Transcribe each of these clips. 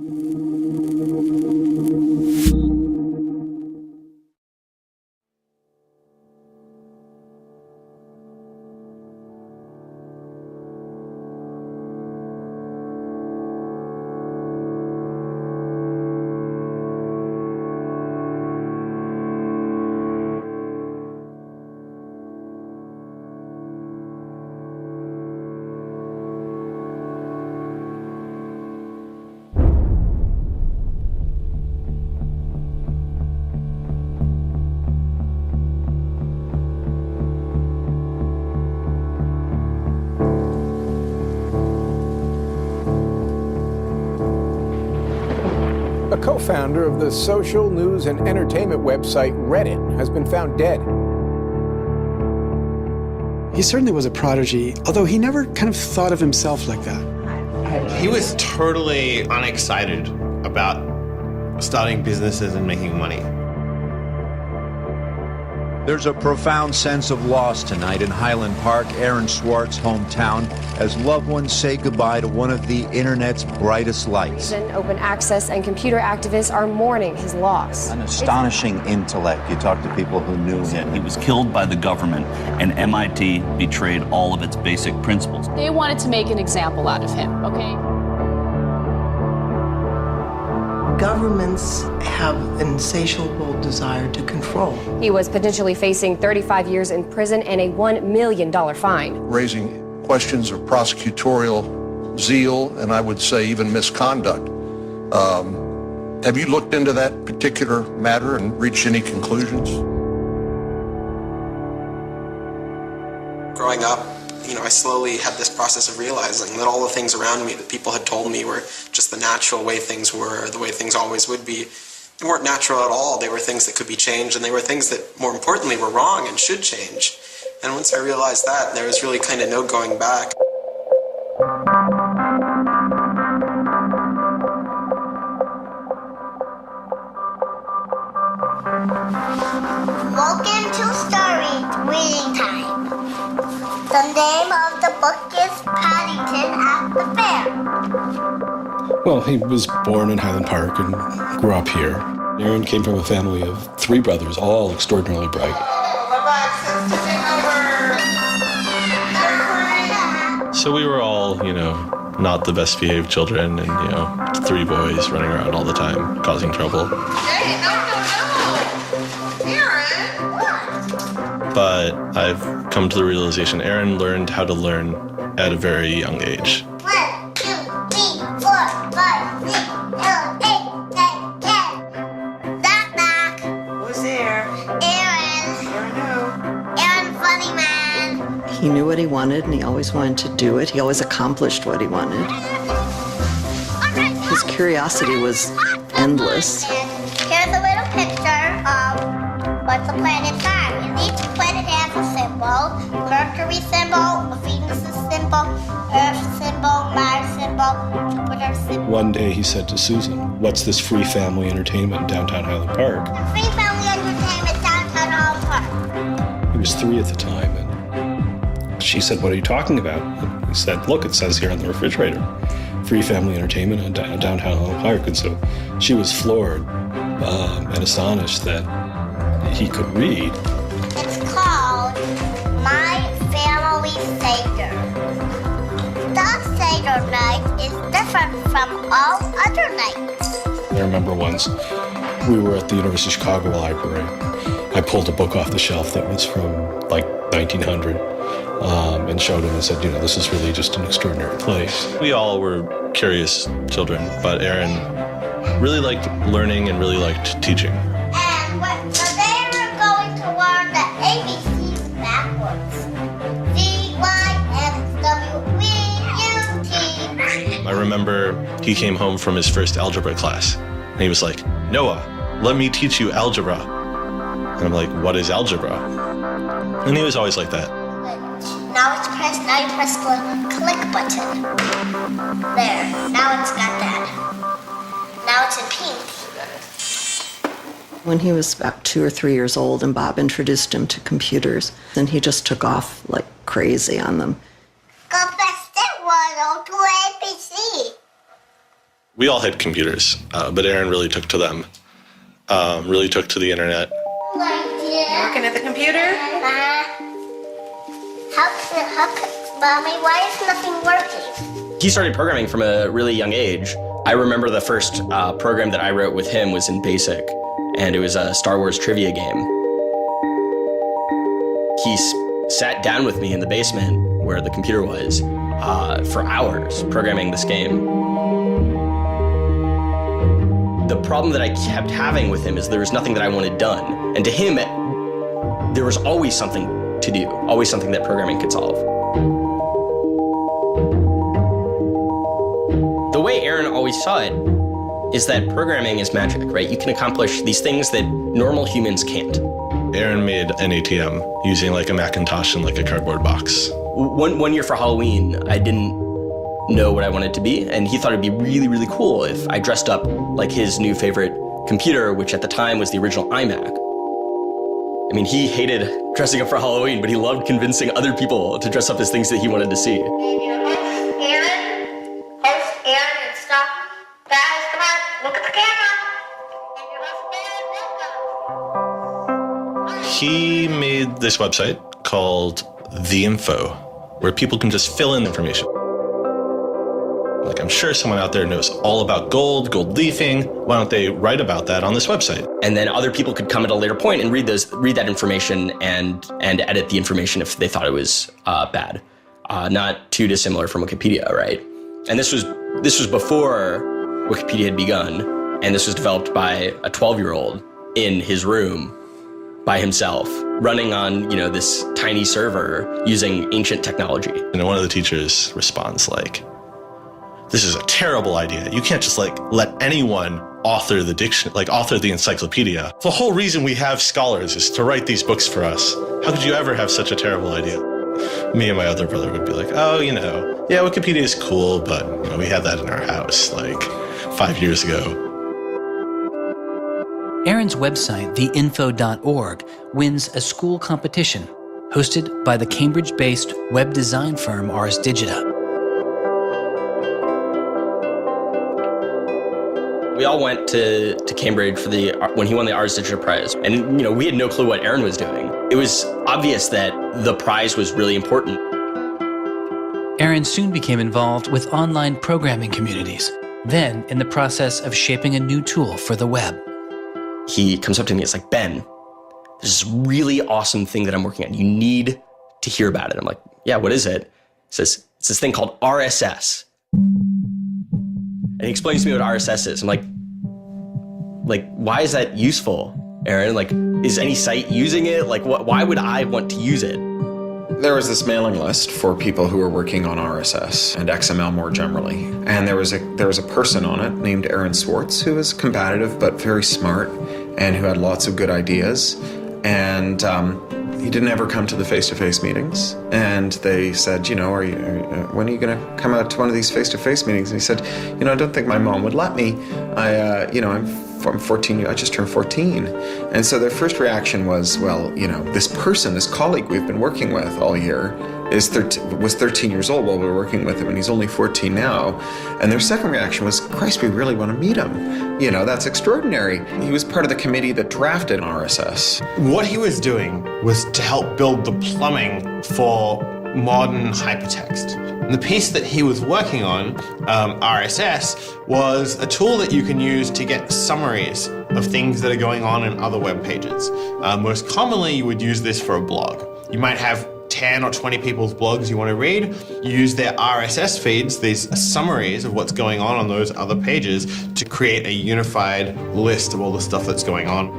A co-founder of the social news and entertainment website Reddit has been found dead. He certainly was a prodigy, although he never kind of thought of himself like that. He was totally unexcited about starting businesses and making money. There's a profound sense of loss tonight in Highland Park, Aaron Swartz' hometown, as loved ones say goodbye to one of the internet's brightest lights. Open access and computer activists are mourning his loss. An astonishing intellect. You talk to people who knew him. He was killed by the government, and MIT betrayed all of its basic principles. They wanted to make an example out of him, okay? Governments have an insatiable desire to control. He was potentially facing 35 years in prison and a $1 million fine. Raising questions of prosecutorial zeal, and I would say even misconduct. Have you looked into that particular matter and reached any conclusions? Growing up, I slowly had this process of realizing that all the things around me that people had told me were just the natural way things were, the way things always would be. They weren't natural at all. They were things that could be changed, and they were things that, more importantly, were wrong and should change. And once I realized that, there was really kind of no going back. Welcome to Story Reading Time. The name of the book is Paddington at the Fair. Well, he was born in Highland Park and grew up here. Aaron came from a family of 3 brothers, all extraordinarily bright. So we were all, not the best behaved children, and, 3 boys running around all the time, causing trouble. Hey, no. Aaron, what? But I've come to the realization Aaron learned how to learn at a very young age. 1, 2, 3, 4, 5, 6, 7, 8, 9, 10. Knock. Who's there? Aaron. Aaron, funny man. He knew what he wanted, and he always wanted to do it. He always accomplished what he wanted. His curiosity was endless. Here's a little picture of what's a planet sign. And each planet has a symbol. Mercury symbol, Venus' symbol, Earth symbol, Mars symbol, Jupiter symbol. One day he said to Susan, "What's this free family entertainment in downtown Highland Park?" Free family entertainment downtown Highland Park. He was 3 at the time, and she said, "What are you talking about?" And he said, "Look, it says here on the refrigerator, free family entertainment in downtown Highland Park." And so she was floored and astonished that he could read. It's called My Family Seder. That Seder night is different from all other nights. I remember once we were at the University of Chicago Library. I pulled a book off the shelf that was from like 1900 and showed him and said, this is really just an extraordinary place. We all were curious children, but Aaron really liked learning and really liked teaching. And so they were going to learn the ABCs backwards. Z-Y-X-W-E-U-T. I remember he came home from his first algebra class, and he was like, "Noah, let me teach you algebra." And I'm like, "What is algebra?" And he was always like that. Now you press the click button. There, now it's got that. Now it's in pink. When he was about 2 or 3 years old and Bob introduced him to computers, then he just took off like crazy on them. Go press the 102 ABC. We all had computers, but Aaron really took to them, really took to the internet. Working at the computer? Mommy, why is nothing working? He started programming from a really young age. I remember the first program that I wrote with him was in BASIC, and it was a Star Wars trivia game. He sat down with me in the basement where the computer was for hours programming this game. The problem that I kept having with him is there was nothing that I wanted done. And to him, there was always something to do, always something that programming could solve. The way Aaron always saw it is that programming is magic, right? You can accomplish these things that normal humans can't. Aaron made an ATM using like a Macintosh and like a cardboard box. One year for Halloween, I didn't know what I wanted to be, and he thought it'd be really, really cool if I dressed up like his new favorite computer, which at the time was the original iMac. I mean, he hated dressing up for Halloween, but he loved convincing other people to dress up as things that he wanted to see. Aaron, and stop. Guys, come on, look at the camera. He made this website called The Info, where people can just fill in information. Like, I'm sure someone out there knows all about gold leafing. Why don't they write about that on this website? And then other people could come at a later point and read that information and edit the information if they thought it was bad. Not too dissimilar from Wikipedia, right? And this was before Wikipedia had begun, and this was developed by a 12-year-old in his room by himself, running on, this tiny server using ancient technology. And one of the teachers responds like, "This is a terrible idea. You can't just let anyone author the encyclopedia. The whole reason we have scholars is to write these books for us. How could you ever have such a terrible idea?" Me and my other brother would be like, "Oh, yeah, Wikipedia is cool, but we had that in our house 5 years ago." Aaron's website, theinfo.org, wins a school competition hosted by the Cambridge-based web design firm Ars Digita. We all went to Cambridge for when he won the Ars Digita Prize. And, we had no clue what Aaron was doing. It was obvious that the prize was really important. Aaron soon became involved with online programming communities, then in the process of shaping a new tool for the web. He comes up to me, it's like, "Ben, there's this really awesome thing that I'm working on. You need to hear about it." I'm like, "Yeah, what is it?" He says, "It's this thing called RSS." And he explains to me what RSS is. I'm like, why is that useful, Aaron? Is any site using it? Why would I want to use it? There was this mailing list for people who were working on RSS and XML more generally. And there was a person on it named Aaron Swartz who was combative but very smart and who had lots of good ideas. And he didn't ever come to the face-to-face meetings. And they said, when are you going to come out to one of these face-to-face meetings? And he said, I don't think my mom would let me. I'm 14, I just turned 14. And so their first reaction was, this colleague we've been working with all year was 13 years old while we were working with him, and he's only 14 now. And their second reaction was, Christ, we really want to meet him. That's extraordinary. He was part of the committee that drafted RSS. What he was doing was to help build the plumbing for modern hypertext. And the piece that he was working on, RSS, was a tool that you can use to get summaries of things that are going on in other web pages. Most commonly, you would use this for a blog. You might have 10 or 20 people's blogs you want to read. You use their RSS feeds, these summaries of what's going on those other pages, to create a unified list of all the stuff that's going on.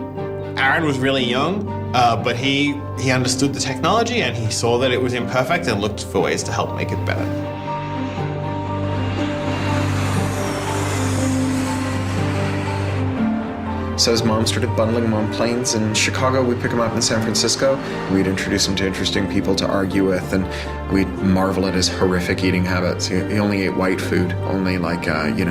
Aaron was really young, but he understood the technology and he saw that it was imperfect and looked for ways to help make it better. So his mom started bundling him on planes in Chicago. We'd pick him up in San Francisco. We'd introduce him to interesting people to argue with, and we'd marvel at his horrific eating habits. He only ate white food, only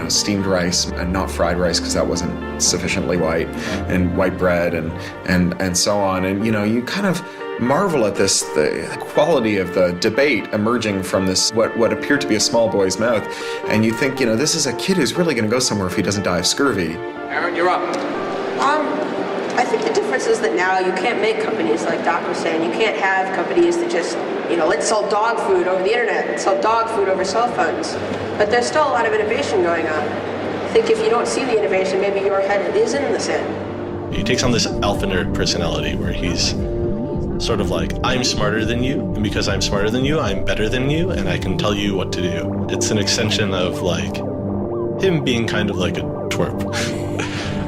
steamed rice and not fried rice because that wasn't sufficiently white, and white bread and so on. And you kind of marvel at this, the quality of the debate emerging from this, what appeared to be a small boy's mouth. And you think, this is a kid who's really going to go somewhere if he doesn't die of scurvy. Aaron, you're up. I think the difference is that now you can't make companies, like Doc was saying, you can't have companies that just, let's sell dog food over the internet, let's sell dog food over cell phones. But there's still a lot of innovation going on. I think if you don't see the innovation, maybe your head is in the sand. He takes on this alpha nerd personality where he's sort of like, I'm smarter than you, and because I'm smarter than you, I'm better than you, and I can tell you what to do. It's an extension of like him being kind of like a twerp.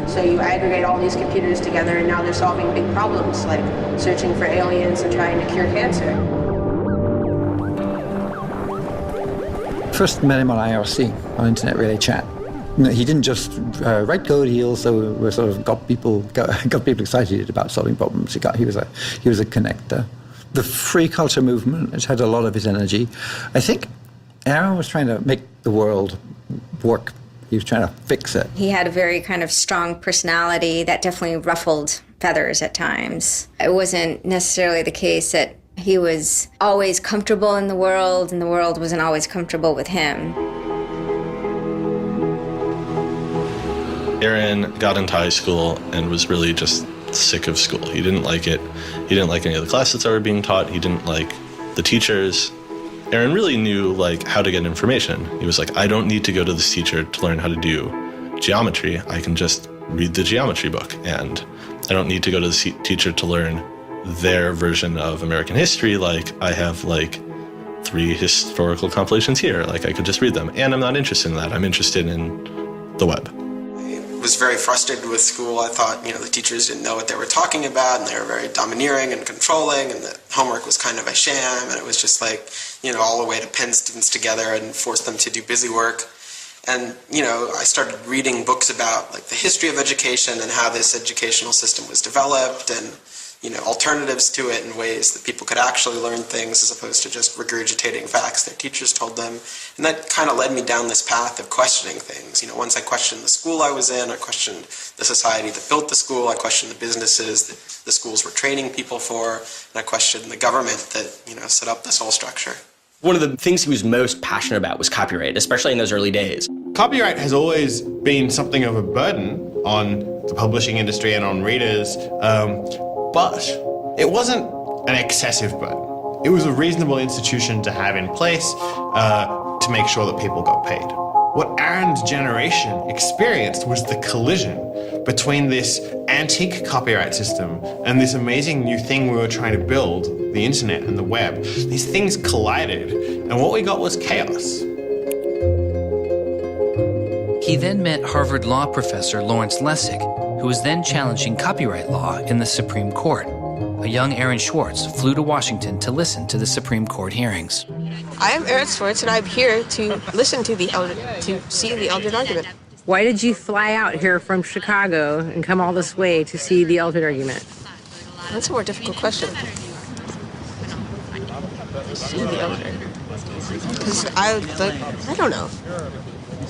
So you aggregate all these computers together and now they're solving big problems like searching for aliens and trying to cure cancer. First met him on IRC, on Internet Relay Chat. He didn't just write code, he also sort of got people excited about solving problems. He was a connector. The free culture movement has had a lot of his energy. I think Aaron was trying to make the world work. He was trying to fix it. He had a very kind of strong personality that definitely ruffled feathers at times. It wasn't necessarily the case that he was always comfortable in the world and the world wasn't always comfortable with him. Aaron got into high school and was really just sick of school. He didn't like it. He didn't like any of the classes that were being taught. He didn't like the teachers. Aaron really knew how to get information. He was like, I don't need to go to this teacher to learn how to do geometry. I can just read the geometry book, and I don't need to go to the teacher to learn their version of American history. I have 3 historical compilations here. I could just read them, and I'm not interested in that. I'm interested in the web. I was very frustrated with school. I thought, the teachers didn't know what they were talking about, and they were very domineering and controlling, and the homework was kind of a sham, and it was just all the way to pin students together and force them to do busy work. And, I started reading books about the history of education and how this educational system was developed and, alternatives to it in ways that people could actually learn things as opposed to just regurgitating facts their teachers told them. And that kind of led me down this path of questioning things. Once I questioned the school I was in, I questioned the society that built the school, I questioned the businesses that the schools were training people for, and I questioned the government that, set up this whole structure. One of the things he was most passionate about was copyright, especially in those early days. Copyright has always been something of a burden on the publishing industry and on readers, but it wasn't an excessive burden. It was a reasonable institution to have in place to make sure that people got paid. What Aaron's generation experienced was the collision between this antique copyright system and this amazing new thing we were trying to build, the internet and the web. These things collided, and what we got was chaos. He then met Harvard law professor Lawrence Lessig, who was then challenging copyright law in the Supreme Court. A young Aaron Swartz flew to Washington to listen to the Supreme Court hearings. I am Aaron Swartz, and I'm here to listen to see the Eldred argument. Why did you fly out here from Chicago and come all this way to see the Eldred argument? That's a more difficult question. See the Eldred. Because I don't know.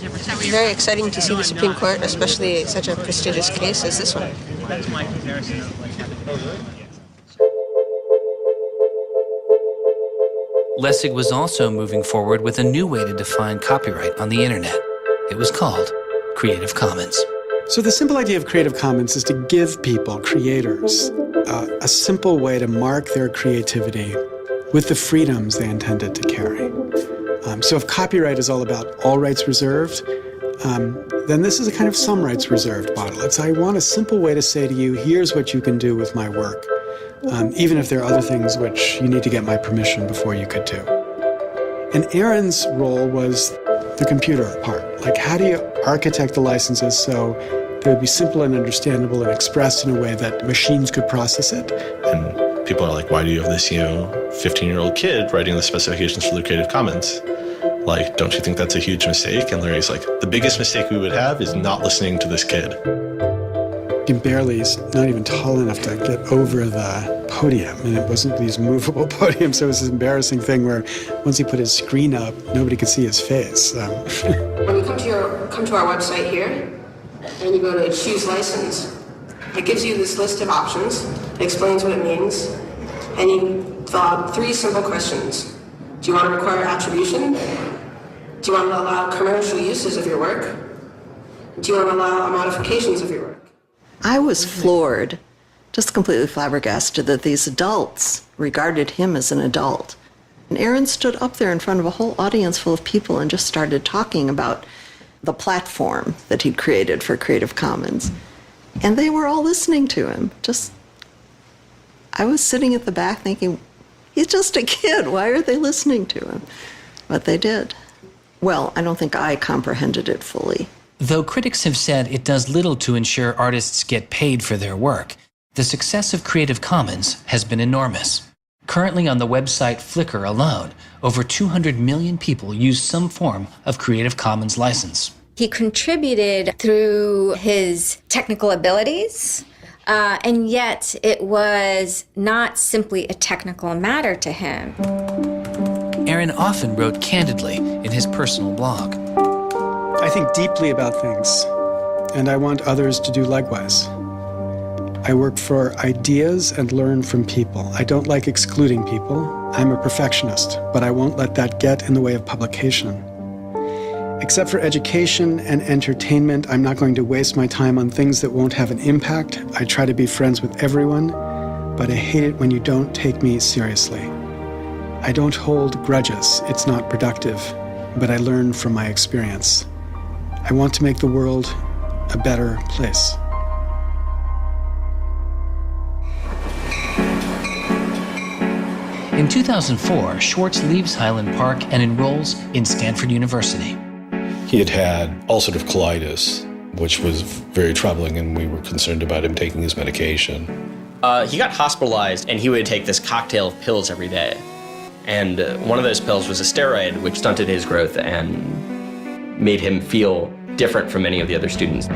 It's very exciting to see the Supreme Court, especially such a prestigious case as this one. Lessig was also moving forward with a new way to define copyright on the internet. It was called Creative Commons. So the simple idea of Creative Commons is to give people, creators, a simple way to mark their creativity with the freedoms they intended to carry. So if copyright is all about all rights reserved, then this is a kind of some rights reserved model. I want a simple way to say to you, here's what you can do with my work, even if there are other things which you need to get my permission before you could do. And Aaron's role was the computer part. How do you architect the licenses so they would be simple and understandable and expressed in a way that machines could process it? And people are like, why do you have this, 15-year-old kid writing the specifications for the Creative Commons? Don't you think that's a huge mistake? And Larry's like, the biggest mistake we would have is not listening to this kid. He's not even tall enough to get over the podium, and it wasn't these movable podiums, so it was this embarrassing thing where once he put his screen up, nobody could see his face. When you come to our website here, and you go to choose license, it gives you this list of options. It explains what it means. and you fill out 3 simple questions. Do you want to require attribution? Do you want to allow commercial uses of your work? Do you want to allow modifications of your work? I was floored, just completely flabbergasted that these adults regarded him as an adult. And Aaron stood up there in front of a whole audience full of people and just started talking about the platform that he'd created for Creative Commons. And they were all listening to him. I was sitting at the back thinking, he's just a kid. Why are they listening to him? But they did. Well, I don't think I comprehended it fully. Though critics have said it does little to ensure artists get paid for their work, the success of Creative Commons has been enormous. Currently on the website Flickr alone, over 200 million people use some form of Creative Commons license. He contributed through his technical abilities, and yet it was not simply a technical matter to him. Aaron often wrote candidly in his personal blog. I think deeply about things, and I want others to do likewise. I work for ideas and learn from people. I don't like excluding people. I'm a perfectionist, but I won't let that get in the way of publication. Except for education and entertainment, I'm not going to waste my time on things that won't have an impact. I try to be friends with everyone, but I hate it when you don't take me seriously. I don't hold grudges. It's not productive, but I learn from my experience. I want to make the world a better place. In 2004, Swartz leaves Highland Park and enrolls in Stanford University. He had had ulcerative colitis, which was very troubling, and we were concerned about him taking his medication. He got hospitalized, and he would take this cocktail of pills every day. And one of those pills was a steroid, which stunted his growth and made him feel different from many of the other students.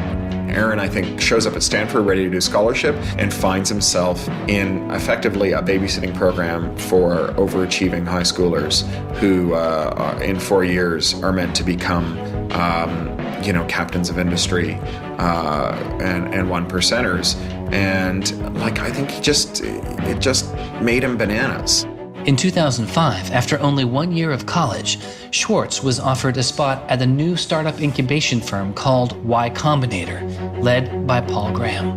Aaron, I think, shows up at Stanford ready to do scholarship and finds himself in effectively a babysitting program for overachieving high schoolers who, in 4 years, are meant to become, captains of industry and one percenters. And I think it just made him bananas. In 2005, after only 1 year of college, Swartz was offered a spot at the new startup incubation firm called Y Combinator, led by Paul Graham.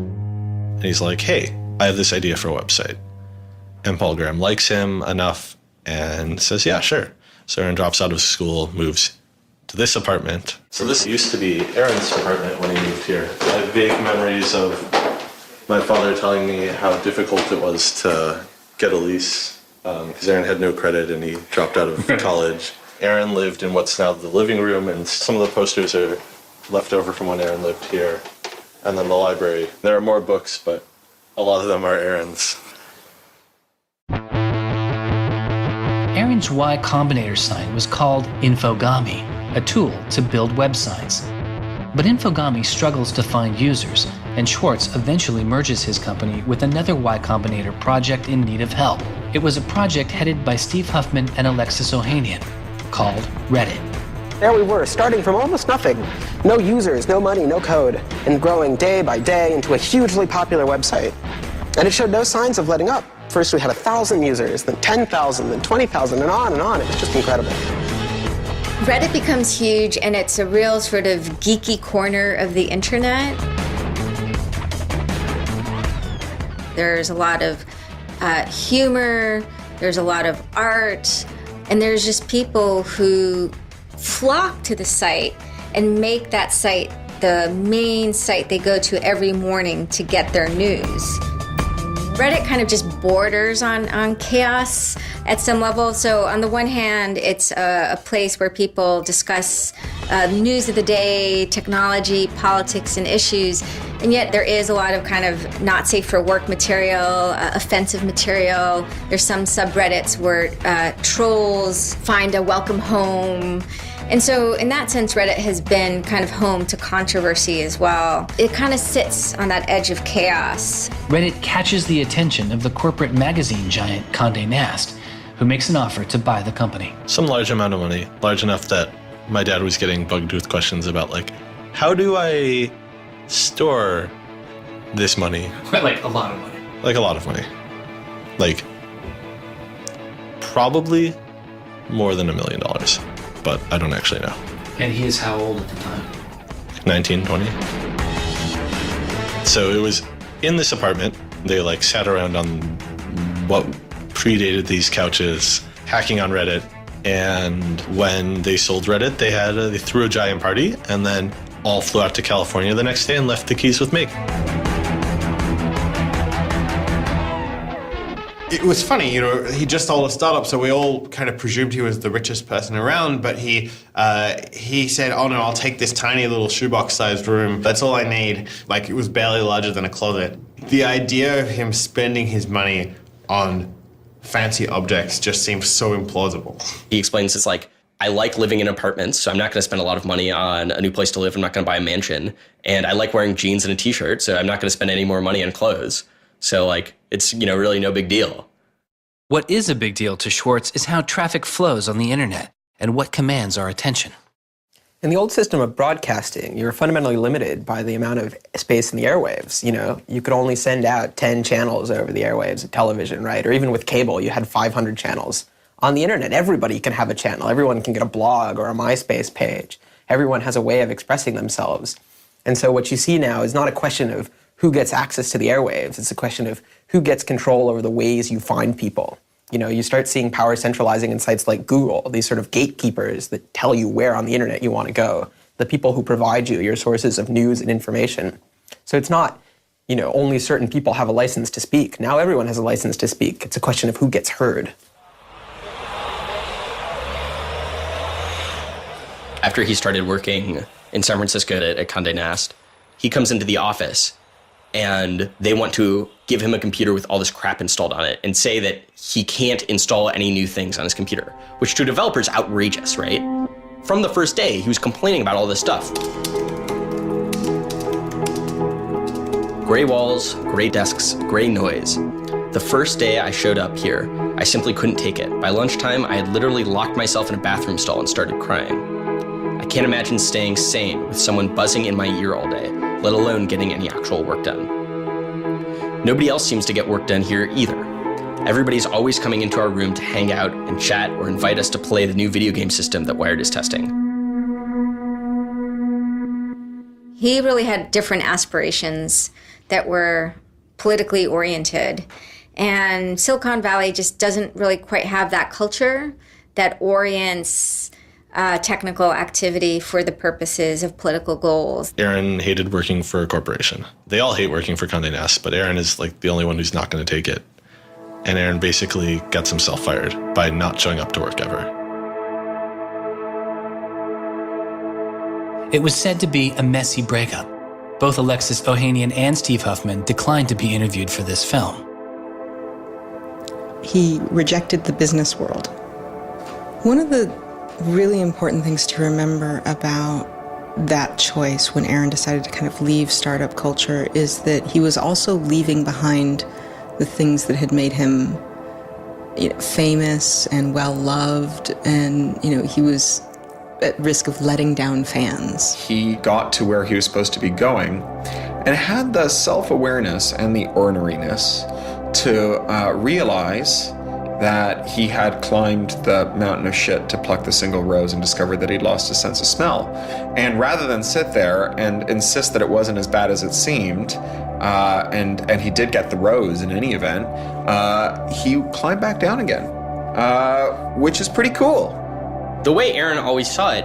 And he's like, hey, I have this idea for a website. And Paul Graham likes him enough and says, yeah, sure. So Aaron drops out of school, moves to this apartment. So this used to be Aaron's apartment when he moved here. I have vague memories of my father telling me how difficult it was to get a lease because Aaron had no credit and he dropped out of college. Aaron lived in what's now the living room, and some of the posters are left over from when Aaron lived here. And then the library. There are more books, but a lot of them are Aaron's. Aaron's Y Combinator site was called Infogami, a tool to build websites. But Infogami struggles to find users, and Swartz eventually merges his company with another Y Combinator project in need of help. It was a project headed by Steve Huffman and Alexis Ohanian, called Reddit. There we were, starting from almost nothing. No users, no money, no code, and growing day by day into a hugely popular website. And it showed no signs of letting up. First we had 1,000 users, then 10,000, then 20,000, and on and on. It was just incredible. Reddit becomes huge, and it's a real sort of geeky corner of the internet. There's a lot of humor, there's a lot of art, and there's just people who flock to the site and make that site the main site they go to every morning to get their news. Reddit kind of just borders on chaos at some level. So on the one hand, it's a place where people discuss news of the day, technology, politics, and issues. And yet there is a lot of kind of not safe for work material, offensive material. There's some subreddits where trolls find a welcome home. And so in that sense, Reddit has been kind of home to controversy as well. It kind of sits on that edge of chaos. Reddit catches the attention of the corporate magazine giant Condé Nast, who makes an offer to buy the company. Some large amount of money, large enough that my dad was getting bugged with questions about how do I store this money? Like a lot of money. Like a lot of money. Like Probably more than $1 million, but I don't actually know. And he is how old at the time? 19, 20. So it was in this apartment. They like sat around on what predated these couches, hacking on Reddit. And when they sold Reddit, they threw a giant party and then all flew out to California the next day and left the keys with me. It was funny, he just sold a startup, so we all kind of presumed he was the richest person around, but he said, oh no, I'll take this tiny little shoebox-sized room. That's all I need. Like, it was barely larger than a closet. The idea of him spending his money on fancy objects just seems so implausible. He explains it's like, I like living in apartments, so I'm not going to spend a lot of money on a new place to live. I'm not going to buy a mansion. And I like wearing jeans and a t-shirt, so I'm not going to spend any more money on clothes. So like, it's, really no big deal. What is a big deal to Swartz is how traffic flows on the internet and what commands our attention. In the old system of broadcasting, you were fundamentally limited by the amount of space in the airwaves. You could only send out 10 channels over the airwaves of television, right? Or even with cable, you had 500 channels. On the internet, everybody can have a channel. Everyone can get a blog or a MySpace page. Everyone has a way of expressing themselves. And so what you see now is not a question of who gets access to the airwaves. It's a question of who gets control over the ways you find people. You start seeing power centralizing in sites like Google, these sort of gatekeepers that tell you where on the internet you want to go, the people who provide you your sources of news and information. So it's not, only certain people have a license to speak. Now everyone has a license to speak. It's a question of who gets heard. After he started working in San Francisco at Condé Nast, he comes into the office and they want to give him a computer with all this crap installed on it and say that he can't install any new things on his computer, which to a developer is outrageous, right? From the first day, he was complaining about all this stuff. Gray walls, gray desks, gray noise. The first day I showed up here, I simply couldn't take it. By lunchtime, I had literally locked myself in a bathroom stall and started crying. I can't imagine staying sane with someone buzzing in my ear all day, let alone getting any actual work done. Nobody else seems to get work done here either. Everybody's always coming into our room to hang out and chat or invite us to play the new video game system that Wired is testing. He really had different aspirations that were politically oriented. And Silicon Valley just doesn't really quite have that culture that orients technical activity for the purposes of political goals. Aaron hated working for a corporation. They all hate working for Condé Nast, but Aaron is like the only one who's not going to take it. And Aaron basically gets himself fired by not showing up to work ever. It was said to be a messy breakup. Both Alexis Ohanian and Steve Huffman declined to be interviewed for this film. He rejected the business world. One of the really important things to remember about that choice when Aaron decided to kind of leave startup culture is that he was also leaving behind the things that had made him famous and well-loved, and he was at risk of letting down fans. He got to where he was supposed to be going and had the self-awareness and the orneriness to realize that he had climbed the mountain of shit to pluck the single rose and discovered that he'd lost his sense of smell. And rather than sit there and insist that it wasn't as bad as it seemed, and he did get the rose in any event, he climbed back down again, which is pretty cool. The way Aaron always saw it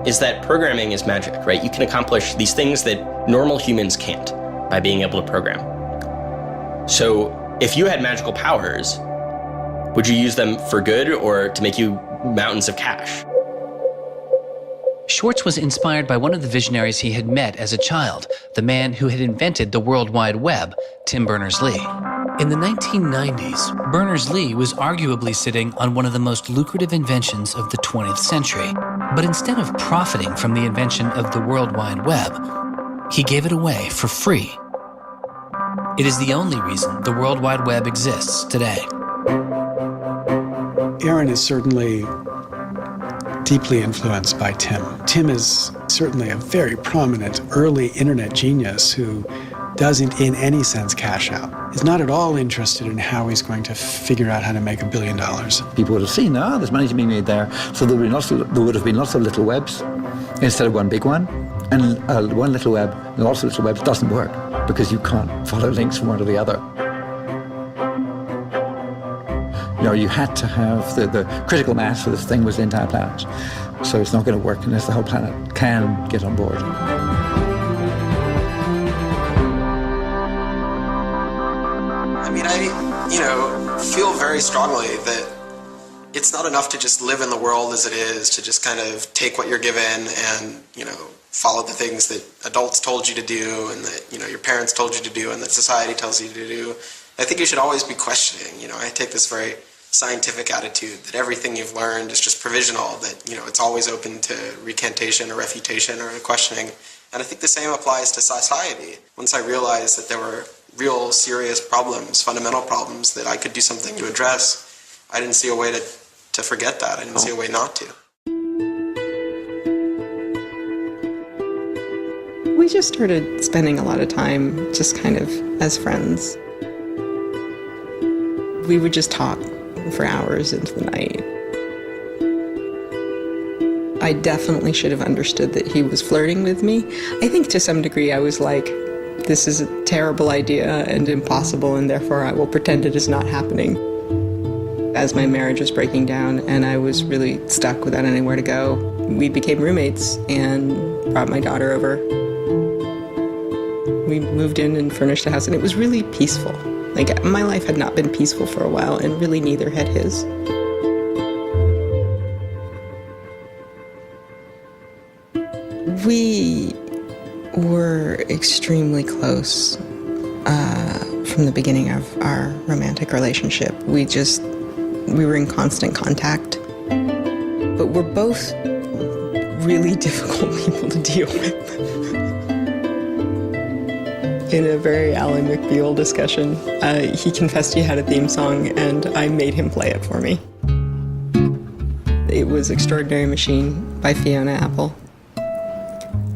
is that programming is magic, right? You can accomplish these things that normal humans can't by being able to program. So if you had magical powers, would you use them for good or to make you mountains of cash? Swartz was inspired by one of the visionaries he had met as a child, the man who had invented the World Wide Web, Tim Berners-Lee. In the 1990s, Berners-Lee was arguably sitting on one of the most lucrative inventions of the 20th century. But instead of profiting from the invention of the World Wide Web, he gave it away for free. It is the only reason the World Wide Web exists today. Aaron is certainly deeply influenced by Tim. Tim is certainly a very prominent early internet genius who doesn't in any sense cash out, is not at all interested in how he's going to figure out how to make $1 billion. People would have seen, there's money to be made there. So there would have been lots of little webs instead of one big one. And one little web, and lots of little webs doesn't work because you can't follow links from one to the other. You had to have the critical mass for this thing was the entire planet. So it's not going to work unless the whole planet can get on board. I mean, I feel very strongly that it's not enough to just live in the world as it is, to just kind of take what you're given and, follow the things that adults told you to do and that, your parents told you to do and that society tells you to do. I think you should always be questioning. I take this very scientific attitude that everything you've learned is just provisional, that, it's always open to recantation or refutation or questioning. And I think the same applies to society. Once I realized that there were real serious problems, fundamental problems that I could do something to address, I didn't see a way to forget that. I didn't see a way not to. We just started spending a lot of time just kind of as friends. We would just talk for hours into the night. I definitely should have understood that he was flirting with me. I think to some degree I was like, this is a terrible idea and impossible, and therefore I will pretend it is not happening. As my marriage was breaking down and I was really stuck without anywhere to go, we became roommates and brought my daughter over. We moved in and furnished a house, and it was really peaceful. Like, my life had not been peaceful for a while, and really neither had his. We were extremely close from the beginning of our romantic relationship. We were in constant contact. But we're both really difficult people to deal with. In a very Ally McBeal discussion, he confessed he had a theme song, and I made him play it for me. It was Extraordinary Machine by Fiona Apple.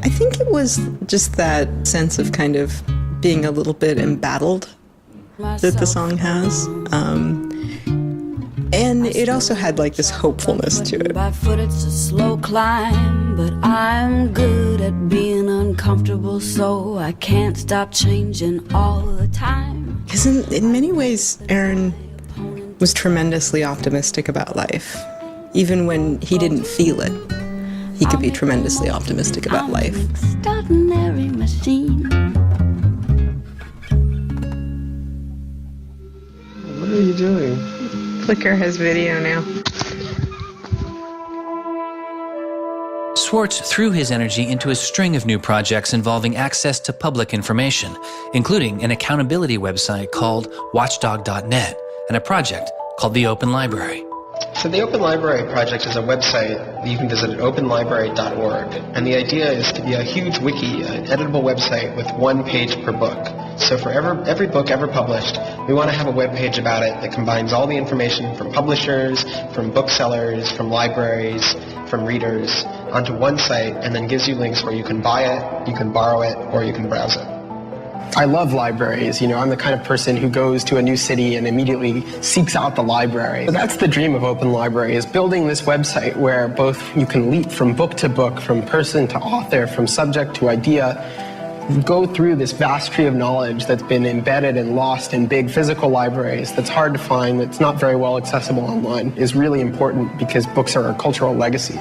I think it was just that sense of kind of being a little bit embattled that the song has. And it also had like this hopefulness to it. By foot it's a slow climb, but I'm good at being uncomfortable, so I can't stop changing all the time. Because in many ways, Aaron was tremendously optimistic about life. Even when he didn't feel it, he could be tremendously optimistic about life. Extraordinary machine. What are you doing? Flickr has video now. Swartz threw his energy into a string of new projects involving access to public information, including an accountability website called watchdog.net and a project called the Open Library. So the Open Library Project is a website that you can visit at openlibrary.org. And the idea is to be a huge wiki, an editable website with one page per book. So for every book ever published, we want to have a web page about it that combines all the information from publishers, from booksellers, from libraries, from readers, onto one site, and then gives you links where you can buy it, you can borrow it, or you can browse it. I love libraries. I'm the kind of person who goes to a new city and immediately seeks out the library. So that's the dream of Open Library, is building this website where both you can leap from book to book, from person to author, from subject to idea, go through this vast tree of knowledge that's been embedded and lost in big physical libraries that's hard to find, that's not very well accessible online, is really important because books are a cultural legacy.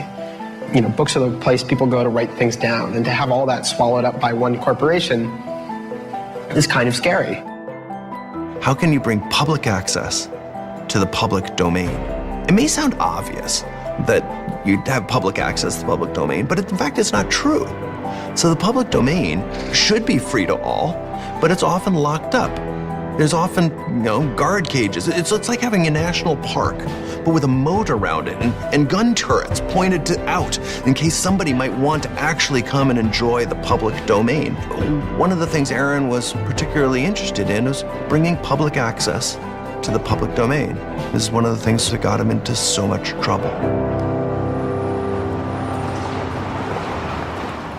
Books are the place people go to write things down, and to have all that swallowed up by one corporation is kind of scary. How can you bring public access to the public domain? It may sound obvious that you'd have public access to the public domain, but in fact it's not true. So the public domain should be free to all, but it's often locked up. There's often, guard cages. It's like having a national park, but with a moat around it and gun turrets pointed out in case somebody might want to actually come and enjoy the public domain. One of the things Aaron was particularly interested in was bringing public access to the public domain. This is one of the things that got him into so much trouble.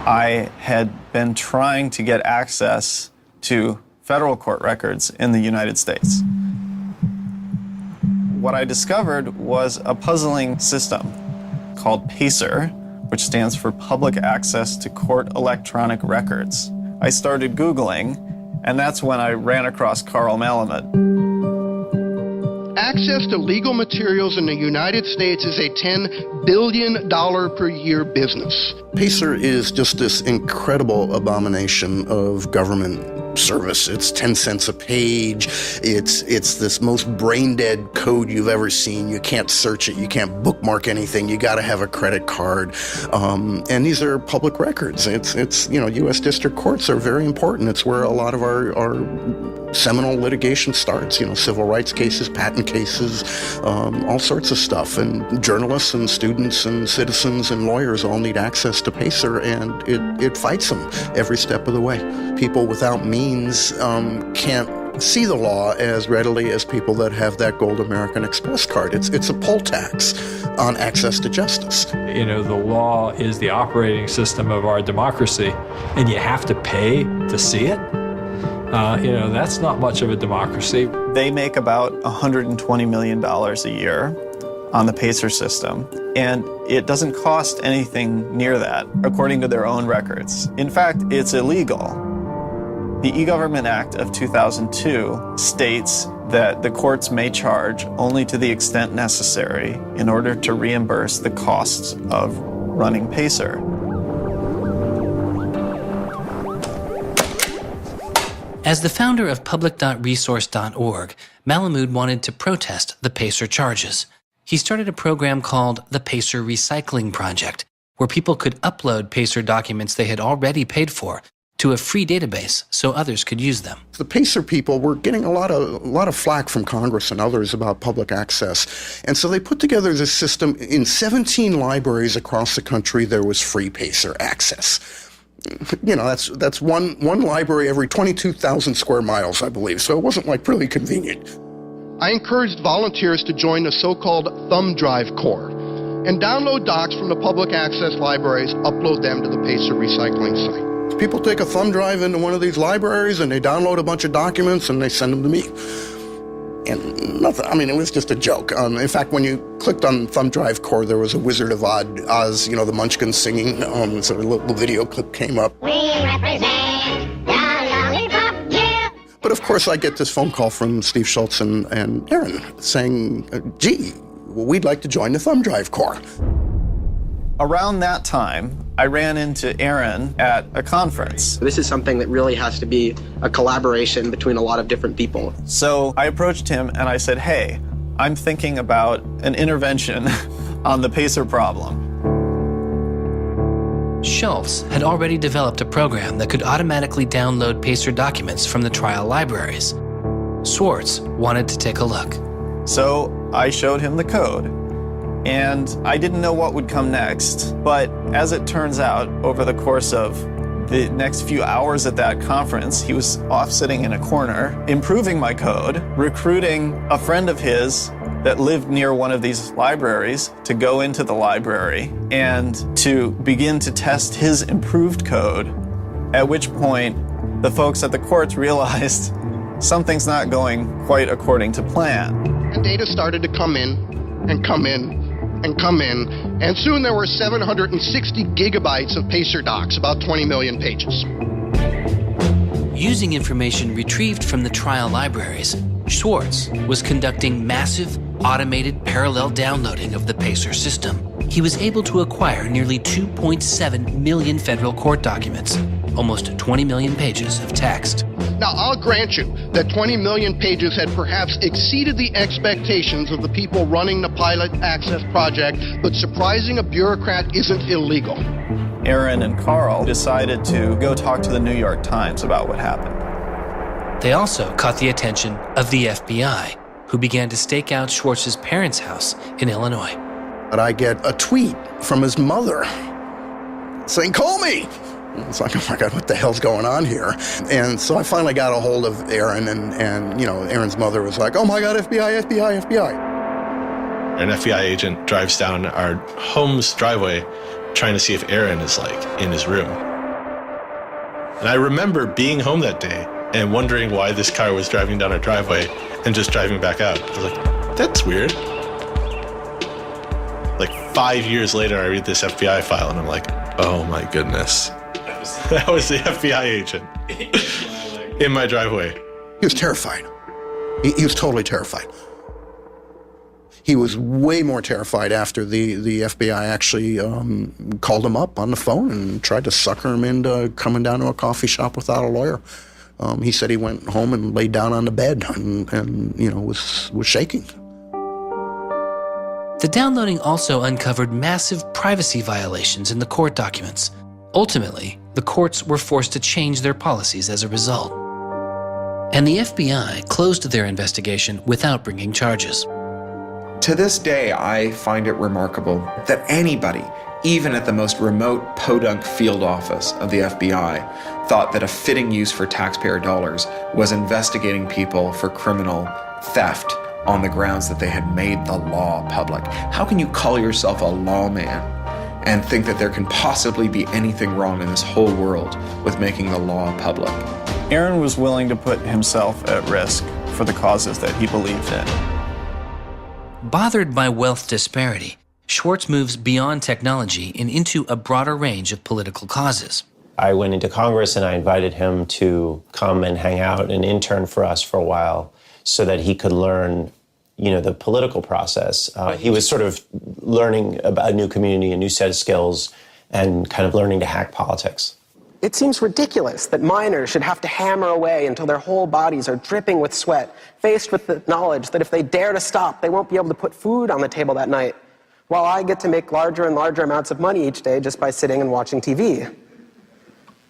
I had been trying to get access to federal court records in the United States. What I discovered was a puzzling system called PACER, which stands for Public Access to Court Electronic Records. I started Googling, and that's when I ran across Carl Malamud. Access to legal materials in the United States is a $10 billion per year business. PACER is just this incredible abomination of government service. It's 10 cents a page. It's this most brain-dead code you've ever seen. You can't search it. You can't bookmark anything. You got to have a credit card. And these are public records. It's U.S. district courts are very important. It's where a lot of our seminal litigation starts. Civil rights cases, patent cases, all sorts of stuff. And journalists and students and citizens and lawyers all need access to PACER, and it fights them every step of the way. People without means can't see the law as readily as people that have that gold American Express card. It's a poll tax on access to justice. The law is the operating system of our democracy, and you have to pay to see it. That's not much of a democracy. They make about $120 million a year on the PACER system, and it doesn't cost anything near that, according to their own records. In fact, it's illegal. The E-Government Act of 2002 states that the courts may charge only to the extent necessary in order to reimburse the costs of running PACER. As the founder of public.resource.org, Malamud wanted to protest the PACER charges. He started a program called the PACER Recycling Project, where people could upload PACER documents they had already paid for to a free database so others could use them. The PACER people were getting a lot of flack from Congress and others about public access. And so they put together this system. In 17 libraries across the country, there was free PACER access. That's one library every 22,000 square miles, I believe. So it wasn't really convenient. I encouraged volunteers to join the so-called thumb drive corps and download docs from the public access libraries, upload them to the PACER recycling site. People take a thumb drive into one of these libraries and they download a bunch of documents and they send them to me. And nothing, it was just a joke. In fact, when you clicked on Thumb Drive Core, there was a Wizard of Oz, the Munchkins singing, so a little video clip came up. We represent the Lollipop Guild. But of course, I get this phone call from Steve Schultz and Aaron saying, gee, we'd like to join the Thumb Drive Corps. Around that time, I ran into Aaron at a conference. This is something that really has to be a collaboration between a lot of different people. So I approached him and I said, hey, I'm thinking about an intervention on the PACER problem. Schultz had already developed a program that could automatically download PACER documents from the trial libraries. Swartz wanted to take a look. So I showed him the code. And I didn't know what would come next, but as it turns out, over the course of the next few hours at that conference, he was off sitting in a corner, improving my code, recruiting a friend of his that lived near one of these libraries to go into the library and to begin to test his improved code, at which point the folks at the courts realized something's not going quite according to plan. And data started to come in and come in and come in, and soon there were 760 gigabytes of PACER docs, about 20 million pages. Using information retrieved from the trial libraries, Swartz was conducting massive, automated parallel downloading of the PACER system. He was able to acquire nearly 2.7 million federal court documents, almost 20 million pages of text. Now, I'll grant you that 20 million pages had perhaps exceeded the expectations of the people running the Pilot Access Project, but surprising a bureaucrat isn't illegal. Aaron and Carl decided to go talk to the New York Times about what happened. They also caught the attention of the FBI, who began to stake out Schwartz's parents' house in Illinois. But I get a tweet from his mother saying, call me! It's like, oh my God, what the hell's going on here? And so I finally got a hold of Aaron, and Aaron's mother was like, oh my God, FBI, FBI, FBI. An FBI agent drives down our home's driveway trying to see if Aaron is in his room. And I remember being home that day and wondering why this car was driving down our driveway and just driving back out. I was like, that's weird. Like 5 years later, I read this FBI file and I'm like, oh my goodness. That was the FBI agent in my driveway. He was terrified. He was totally terrified. He was way more terrified after the FBI actually called him up on the phone and tried to sucker him into coming down to a coffee shop without a lawyer. He said he went home and laid down on the bed and was shaking. The downloading also uncovered massive privacy violations in the court documents. Ultimately, the courts were forced to change their policies as a result. And the FBI closed their investigation without bringing charges. To this day, I find it remarkable that anybody, even at the most remote podunk field office of the FBI, thought that a fitting use for taxpayer dollars was investigating people for criminal theft on the grounds that they had made the law public. How can you call yourself a lawman and think that there can possibly be anything wrong in this whole world with making the law public? Aaron was willing to put himself at risk for the causes that he believed in. Bothered by wealth disparity, Swartz moves beyond technology and into a broader range of political causes. I went into Congress and I invited him to come and hang out and intern for us for a while so that he could learn, the political process. He was sort of learning about a new community, a new set of skills, and kind of learning to hack politics. It seems ridiculous that miners should have to hammer away until their whole bodies are dripping with sweat, faced with the knowledge that if they dare to stop, they won't be able to put food on the table that night, while I get to make larger and larger amounts of money each day just by sitting and watching TV.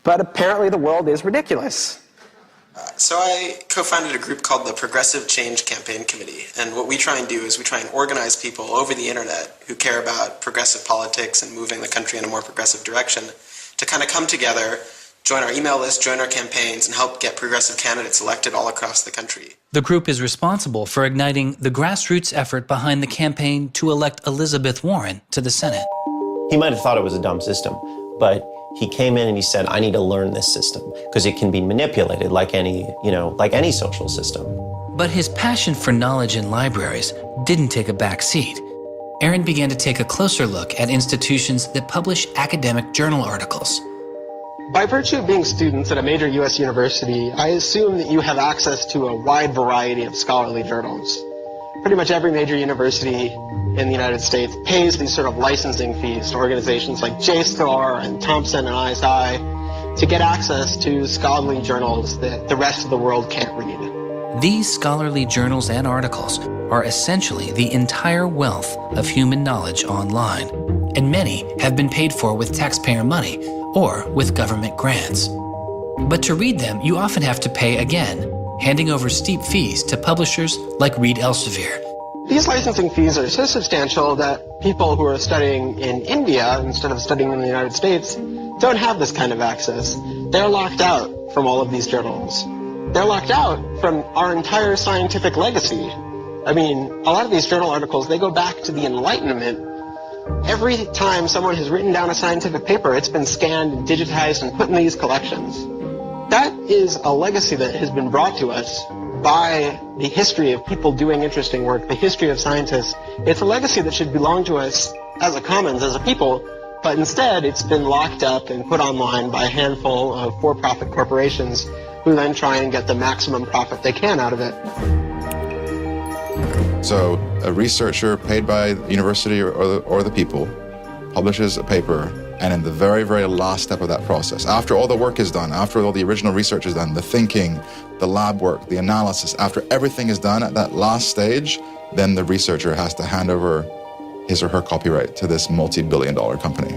But apparently the world is ridiculous. So I co-founded a group called the Progressive Change Campaign Committee, and what we try and do is we try and organize people over the internet who care about progressive politics and moving the country in a more progressive direction to kind of come together, join our email list, join our campaigns, and help get progressive candidates elected all across the country. The group is responsible for igniting the grassroots effort behind the campaign to elect Elizabeth Warren to the Senate. He might have thought it was a dumb system, but he came in and he said, I need to learn this system because it can be manipulated like any social system. But his passion for knowledge in libraries didn't take a back seat. Aaron began to take a closer look at institutions that publish academic journal articles. By virtue of being students at a major U.S. university, I assume that you have access to a wide variety of scholarly journals. Pretty much every major university in the United States pays these sort of licensing fees to organizations like JSTOR and Thomson and ISI to get access to scholarly journals that the rest of the world can't read. These scholarly journals and articles are essentially the entire wealth of human knowledge online, and many have been paid for with taxpayer money or with government grants. But to read them, you often have to pay again, handing over steep fees to publishers like Reed Elsevier. These licensing fees are so substantial that people who are studying in India instead of studying in the United States don't have this kind of access. They're locked out from all of these journals. They're locked out from our entire scientific legacy. I mean, a lot of these journal articles, they go back to the Enlightenment. Every time someone has written down a scientific paper, it's been scanned and digitized and put in these collections. That is a legacy that has been brought to us by the history of people doing interesting work, the history of scientists. It's a legacy that should belong to us as a commons, as a people, but instead it's been locked up and put online by a handful of for-profit corporations who then try and get the maximum profit they can out of it. So a researcher paid by the university or the people publishes a paper, and in the very, very last step of that process, after all the work is done, after all the original research is done, the thinking, the lab work, the analysis, after everything is done at that last stage, then the researcher has to hand over his or her copyright to this multi-billion-dollar company.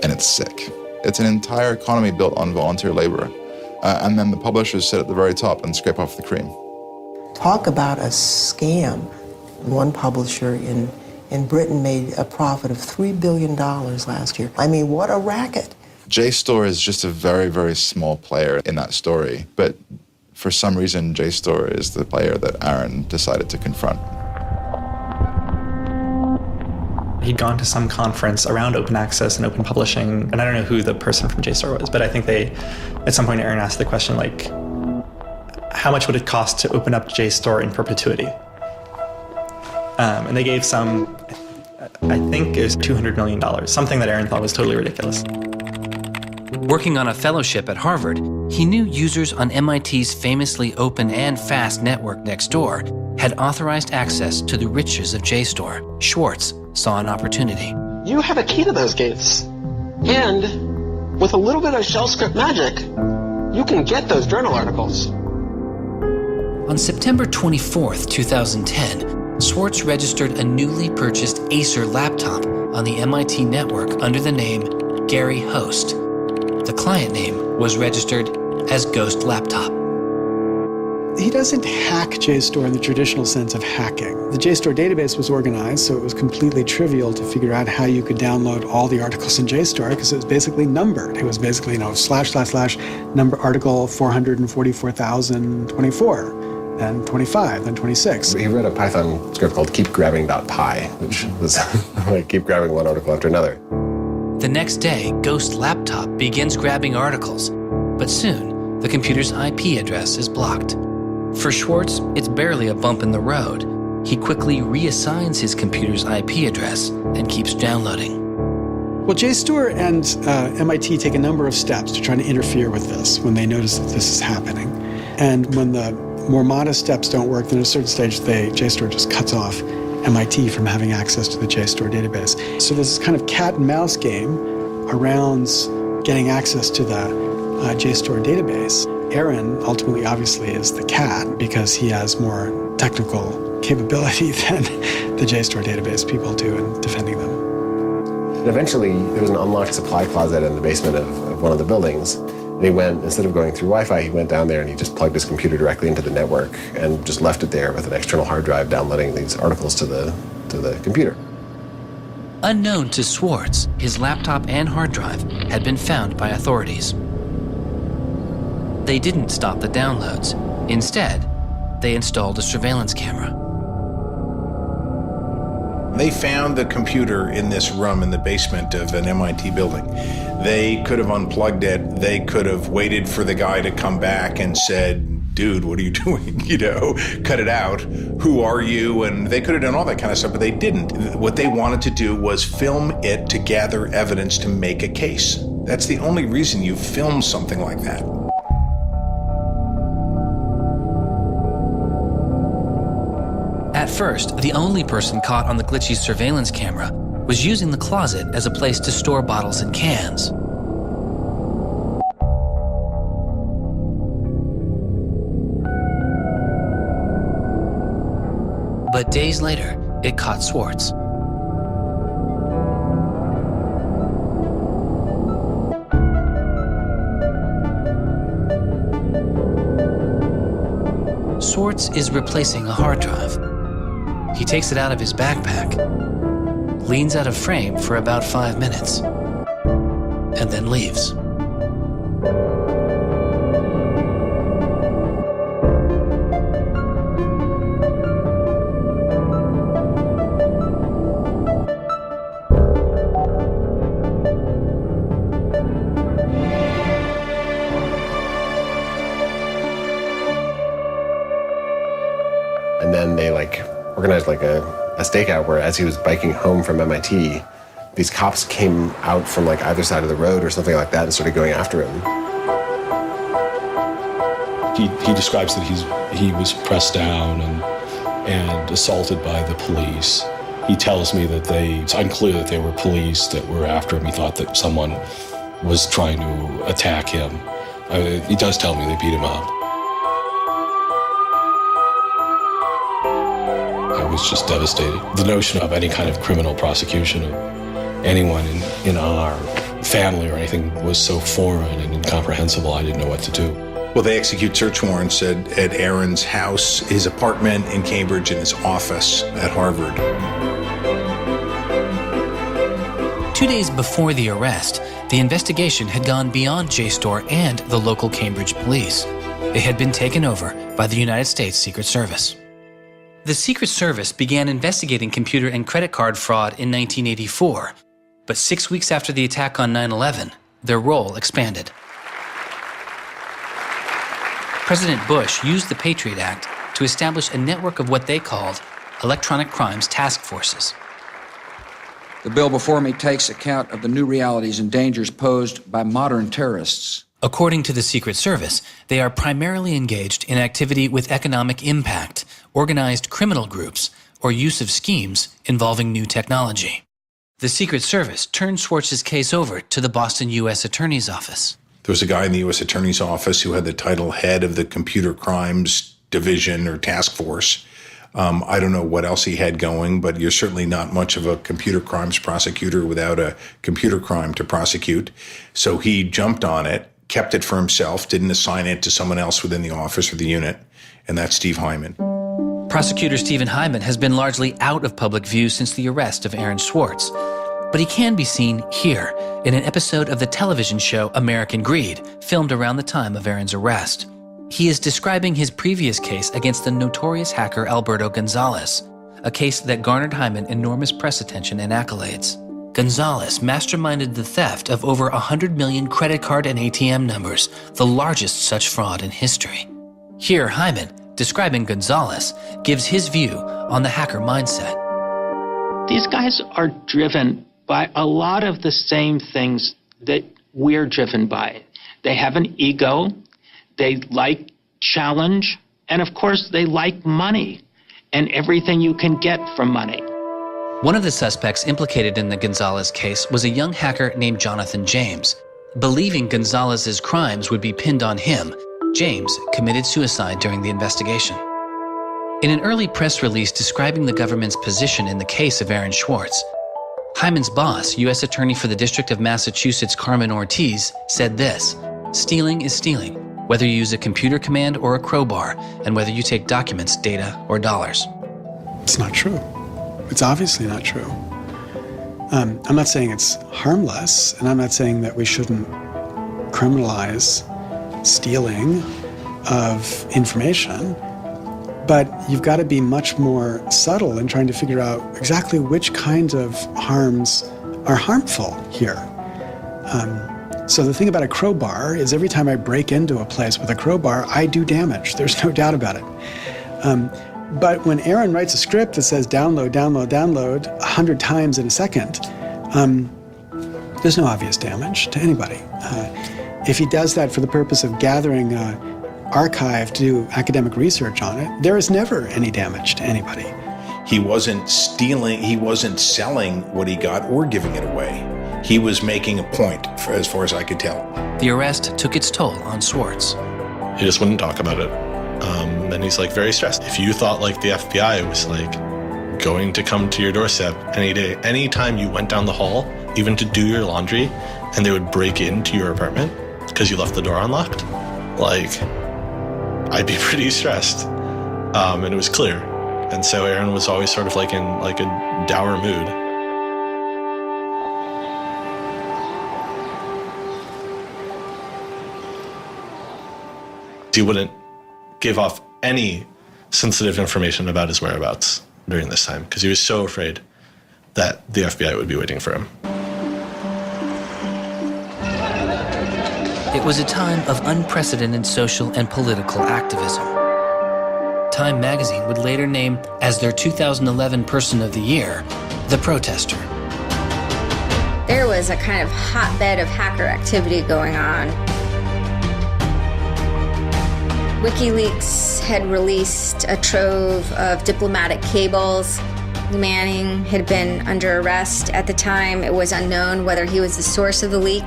And it's sick. It's an entire economy built on volunteer labor. And then the publishers sit at the very top and scrape off the cream. Talk about a scam. One publisher in Britain made a profit of $3 billion last year. I mean, what a racket. JSTOR is just a very, very small player in that story. But for some reason, JSTOR is the player that Aaron decided to confront. He'd gone to some conference around open access and open publishing, and I don't know who the person from JSTOR was, but I think at some point Aaron asked the question, like, how much would it cost to open up JSTOR in perpetuity? And they gave some, I think it was $200 million, something that Aaron thought was totally ridiculous. Working on a fellowship at Harvard, he knew users on MIT's famously open and fast network Nextdoor had authorized access to the riches of JSTOR. Swartz saw an opportunity. You have a key to those gates. And with a little bit of shell script magic, you can get those journal articles. On September 24th, 2010, Swartz registered a newly purchased Acer laptop on the MIT network under the name Gary Host. The client name was registered as Ghost Laptop. He doesn't hack JSTOR in the traditional sense of hacking. The JSTOR database was organized, so it was completely trivial to figure out how you could download all the articles in JSTOR because it was basically numbered. It was basically, / number article 444,024. Then 25, then 26. He wrote a Python script called keepgrabbing.py, which was like keep grabbing one article after another. The next day, Ghost Laptop begins grabbing articles, but soon the computer's IP address is blocked. For Swartz, it's barely a bump in the road. He quickly reassigns his computer's IP address and keeps downloading. Well, JSTOR and MIT take a number of steps to try to interfere with this when they notice that this is happening. And when the more modest steps don't work, then at a certain stage, JSTOR just cuts off MIT from having access to the JSTOR database. So there's this kind of cat and mouse game around getting access to the JSTOR database. Aaron ultimately, obviously, is the cat because he has more technical capability than the JSTOR database people do in defending them. And eventually, there was an unlocked supply closet in the basement of one of the buildings. And he went, instead of going through Wi-Fi, he went down there and he just plugged his computer directly into the network and just left it there with an external hard drive downloading these articles to the computer. Unknown to Swartz, his laptop and hard drive had been found by authorities. They didn't stop the downloads. Instead, they installed a surveillance camera. They found the computer in this room in the basement of an MIT building. They could have unplugged it. They could have waited for the guy to come back and said, dude, what are you doing? Cut it out. Who are you? And they could have done all that kind of stuff, but they didn't. What they wanted to do was film it to gather evidence to make a case. That's the only reason you film something like that. At first, the only person caught on the glitchy surveillance camera was using the closet as a place to store bottles and cans. But days later, it caught Swartz. Swartz is replacing a hard drive. He takes it out of his backpack, leans out of frame for about 5 minutes, and then leaves. And then they organized a stakeout where as he was biking home from MIT, these cops came out from either side of the road or something like that and started going after him. He describes that he was pressed down and assaulted by the police. He tells me that it's unclear that they were police that were after him. He thought that someone was trying to attack him. He does tell me they beat him up. I was just devastated. The notion of any kind of criminal prosecution of anyone in our family or anything was so foreign and incomprehensible, I didn't know what to do. Well, they execute search warrants at Aaron's house, his apartment in Cambridge, and his office at Harvard. 2 days before the arrest, the investigation had gone beyond JSTOR and the local Cambridge police. It had been taken over by the United States Secret Service. The Secret Service began investigating computer and credit card fraud in 1984, but 6 weeks after the attack on 9/11, their role expanded. President Bush used the Patriot Act to establish a network of what they called electronic crimes task forces. The bill before me takes account of the new realities and dangers posed by modern terrorists. According to the Secret Service, they are primarily engaged in activity with economic impact, organized criminal groups, or use of schemes involving new technology. The Secret Service turned Swartz's case over to the Boston U.S. Attorney's Office. There was a guy in the U.S. Attorney's Office who had the title head of the Computer Crimes Division or Task Force. I don't know what else he had going, but you're certainly not much of a computer crimes prosecutor without a computer crime to prosecute. So he jumped on it, kept it for himself, didn't assign it to someone else within the office or the unit, and that's Steve Hyman. Prosecutor Stephen Hyman has been largely out of public view since the arrest of Aaron Swartz, but he can be seen here in an episode of the television show American Greed, filmed around the time of Aaron's arrest. He is describing his previous case against the notorious hacker Alberto Gonzalez, a case that garnered Hyman enormous press attention and accolades. Gonzalez masterminded the theft of over 100 million credit card and ATM numbers, the largest such fraud in history. Here, Hyman, describing Gonzalez, gives his view on the hacker mindset. These guys are driven by a lot of the same things that we're driven by. They have an ego, they like challenge, and of course they like money and everything you can get from money. One of the suspects implicated in the Gonzalez case was a young hacker named Jonathan James. Believing Gonzalez's crimes would be pinned on him, James committed suicide during the investigation. In an early press release describing the government's position in the case of Aaron Swartz, Hyman's boss, U.S. Attorney for the District of Massachusetts Carmen Ortiz, said this: "Stealing is stealing, whether you use a computer command or a crowbar, and whether you take documents, data, or dollars." It's not true. It's obviously not true. I'm not saying it's harmless, and I'm not saying that we shouldn't criminalize stealing of information, but you've got to be much more subtle in trying to figure out exactly which kinds of harms are harmful here. So the thing about a crowbar is every time I break into a place with a crowbar, I do damage. There's no doubt about it. But when Aaron writes a script that says download, download, download 100 times in a second, there's no obvious damage to anybody. If he does that for the purpose of gathering archive to do academic research on it, there is never any damage to anybody. He wasn't stealing, he wasn't selling what he got or giving it away. He was making a point, as far as I could tell. The arrest took its toll on Swartz. He just wouldn't talk about it. And he's like very stressed. If you thought like the FBI was like going to come to your doorstep any day, anytime you went down the hall, even to do your laundry, and they would break into your apartment because you left the door unlocked, like, I'd be pretty stressed. And it was clear. And so Aaron was always sort of like in like a dour mood. He wouldn't give off any sensitive information about his whereabouts during this time because he was so afraid that the FBI would be waiting for him. It was a time of unprecedented social and political activism. Time magazine would later name as their 2011 Person of the Year, the protester. There was a kind of hotbed of hacker activity going on. WikiLeaks had released a trove of diplomatic cables. Manning had been under arrest at the time. It was unknown whether he was the source of the leak.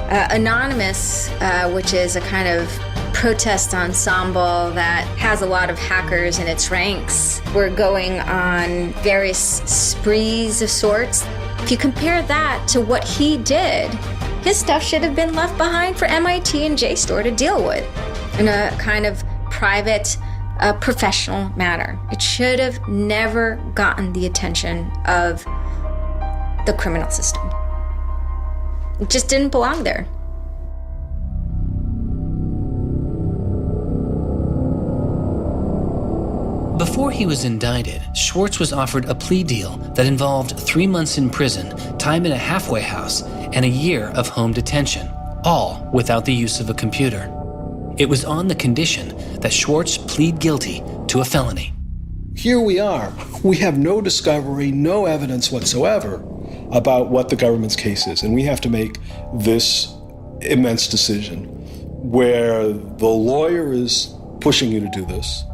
Anonymous, which is a kind of protest ensemble that has a lot of hackers in its ranks, were going on various sprees of sorts. If you compare that to what he did, his stuff should have been left behind for MIT and JSTOR to deal with in a kind of private, professional manner. It should have never gotten the attention of the criminal system. It just didn't belong there. Before he was indicted, Swartz was offered a plea deal that involved 3 months in prison, time in a halfway house, and a year of home detention, all without the use of a computer. It was on the condition that Swartz plead guilty to a felony. Here we are. We have no discovery, no evidence whatsoever about what the government's case is. And we have to make this immense decision where the lawyer is pushing you to do this.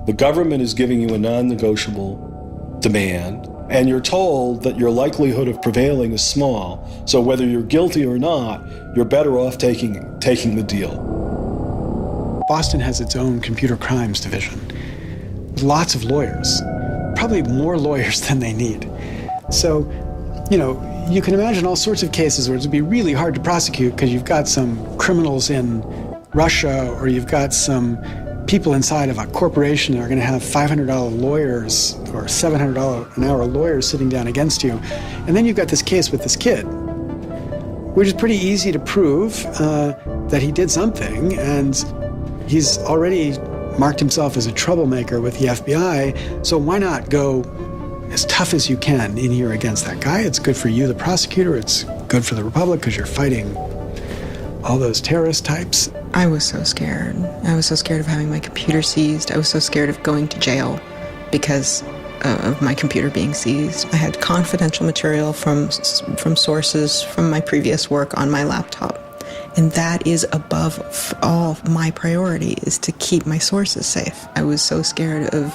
The government is giving you a non-negotiable demand, and you're told that your likelihood of prevailing is small. So whether you're guilty or not, you're better off taking the deal. Boston has its own computer crimes division with lots of lawyers, probably more lawyers than they need. So, you can imagine all sorts of cases where it would be really hard to prosecute because you've got some criminals in Russia, or you've got some people inside of a corporation that are going to have $500 lawyers or $700 an hour lawyers sitting down against you. And then you've got this case with this kid, which is pretty easy to prove that he did something, and he's already marked himself as a troublemaker with the FBI, so why not go as tough as you can in here against that guy? It's good for you, the prosecutor. It's good for the Republic because you're fighting all those terrorist types. I was so scared. I was so scared of having my computer seized. I was so scared of going to jail because of my computer being seized. I had confidential material from sources from my previous work on my laptop. And that is above all my priority, is to keep my sources safe. I was so scared of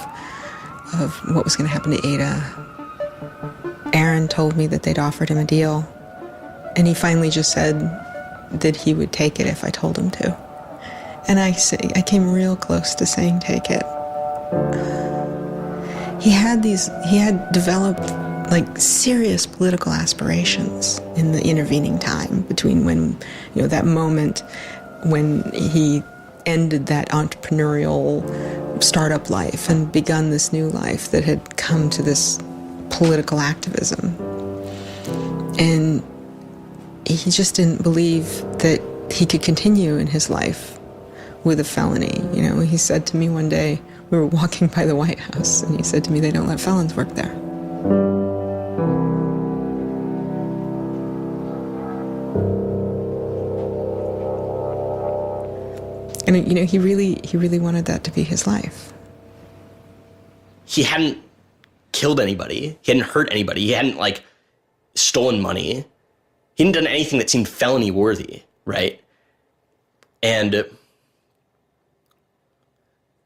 what was going to happen to Ada. Aaron told me that they'd offered him a deal, and he finally just said that he would take it if I told him to. And I came real close to saying take it. He had developed serious political aspirations in the intervening time between when, that moment when he ended that entrepreneurial startup life and begun this new life that had come to this political activism. And he just didn't believe that he could continue in his life with a felony. He said to me one day, we were walking by the White House, and he said to me, they don't let felons work there. And he really wanted that to be his life. He hadn't killed anybody. He hadn't hurt anybody. He hadn't stolen money. He hadn't done anything that seemed felony worthy, right? And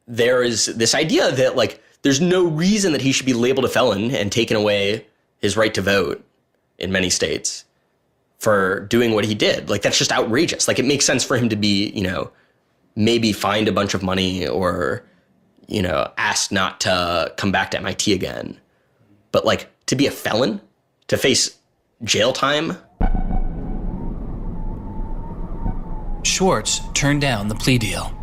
there is this idea that there's no reason that he should be labeled a felon and taken away his right to vote in many states for doing what he did. That's just outrageous. It makes sense for him to be, maybe fined a bunch of money or, asked not to come back to MIT again. But to be a felon, to face jail time. Swartz turned down the plea deal.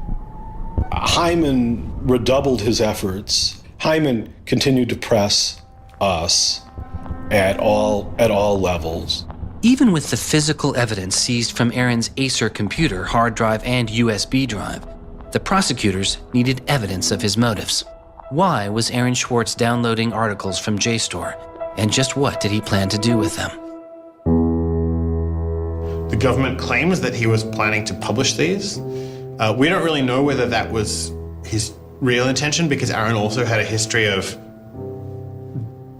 Hyman redoubled his efforts. Hyman continued to press us at all levels. Even with the physical evidence seized from Aaron's Acer computer, hard drive, and USB drive, the prosecutors needed evidence of his motives. Why was Aaron Swartz downloading articles from JSTOR? And just what did he plan to do with them? The government claims that he was planning to publish these. We don't really know whether that was his real intention, because Aaron also had a history of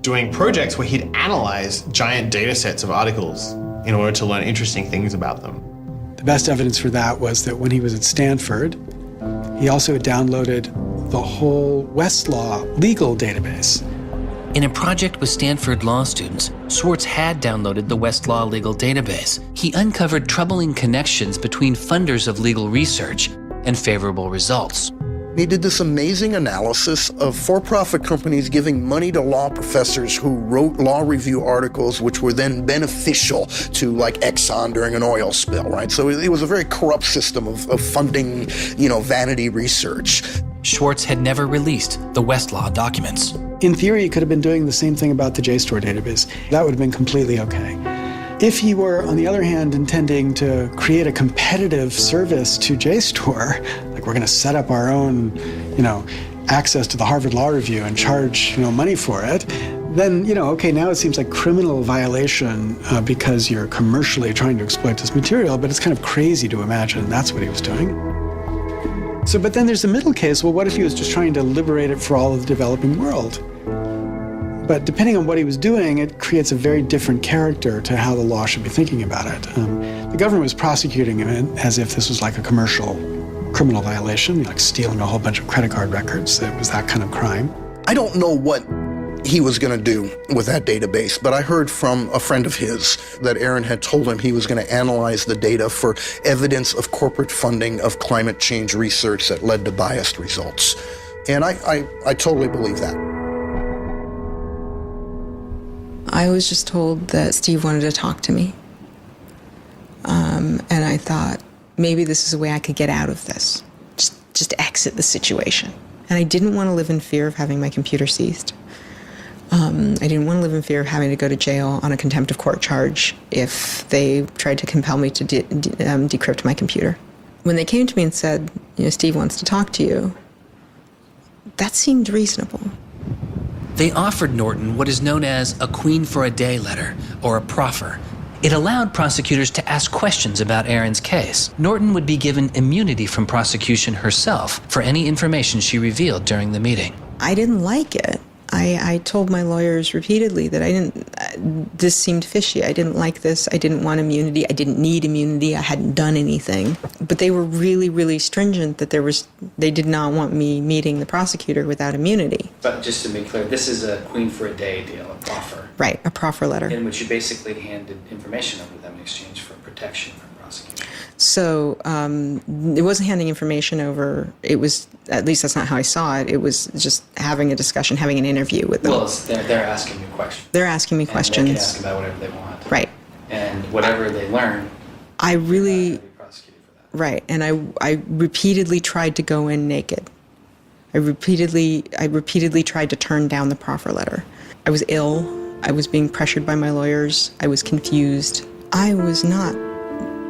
doing projects where he'd analyze giant data sets of articles in order to learn interesting things about them. The best evidence for that was that when he was at Stanford, he also had downloaded the whole Westlaw legal database. In a project with Stanford law students, Swartz had downloaded the Westlaw legal database. He uncovered troubling connections between funders of legal research and favorable results. He did this amazing analysis of for-profit companies giving money to law professors who wrote law review articles which were then beneficial to Exxon during an oil spill, right? So it was a very corrupt system of funding, vanity research. Swartz had never released the Westlaw documents. In theory, he could have been doing the same thing about the JSTOR database. That would have been completely okay. If he were, on the other hand, intending to create a competitive service to JSTOR, we're going to set up our own, access to the Harvard Law Review and charge, money for it, then, okay, now it seems like criminal violation because you're commercially trying to exploit this material, but it's kind of crazy to imagine that's what he was doing. So, but then there's the middle case. Well, what if he was just trying to liberate it for all of the developing world? But depending on what he was doing, it creates a very different character to how the law should be thinking about it. The government was prosecuting him as if this was like a commercial criminal violation, like stealing a whole bunch of credit card records. It was that kind of crime. I don't know what he was going to do with that database, but I heard from a friend of his that Aaron had told him he was going to analyze the data for evidence of corporate funding of climate change research that led to biased results. And I totally believe that. I was just told that Steve wanted to talk to me. And I thought, maybe this is a way I could get out of this. Just exit the situation. And I didn't want to live in fear of having my computer seized. I didn't want to live in fear of having to go to jail on a contempt of court charge if they tried to compel me to decrypt my computer. When they came to me and said, Steve wants to talk to you, that seemed reasonable. They offered Norton what is known as a Queen for a Day letter, or a proffer. It allowed prosecutors to ask questions about Aaron's case. Norton would be given immunity from prosecution herself for any information she revealed during the meeting. I didn't like it. I told my lawyers repeatedly that this seemed fishy. I didn't like this. I didn't want immunity. I didn't need immunity. I hadn't done anything. But they were really, really stringent that they did not want me meeting the prosecutor without immunity. But just to be clear, this is a Queen for a Day deal, a proffer. Right, a proffer letter. In which you basically handed information over to them in exchange for protection from prosecution. So it wasn't handing information over. It was, at least that's not how I saw it. It was just having a discussion, having an interview with them. Well, they're asking you questions. They're asking me questions. And they can ask about whatever they want. Right. And whatever they learn, I really, be prosecuted for that. right. And I repeatedly tried to go in naked. I repeatedly tried to turn down the proffer letter. I was ill. I was being pressured by my lawyers. I was confused. I was not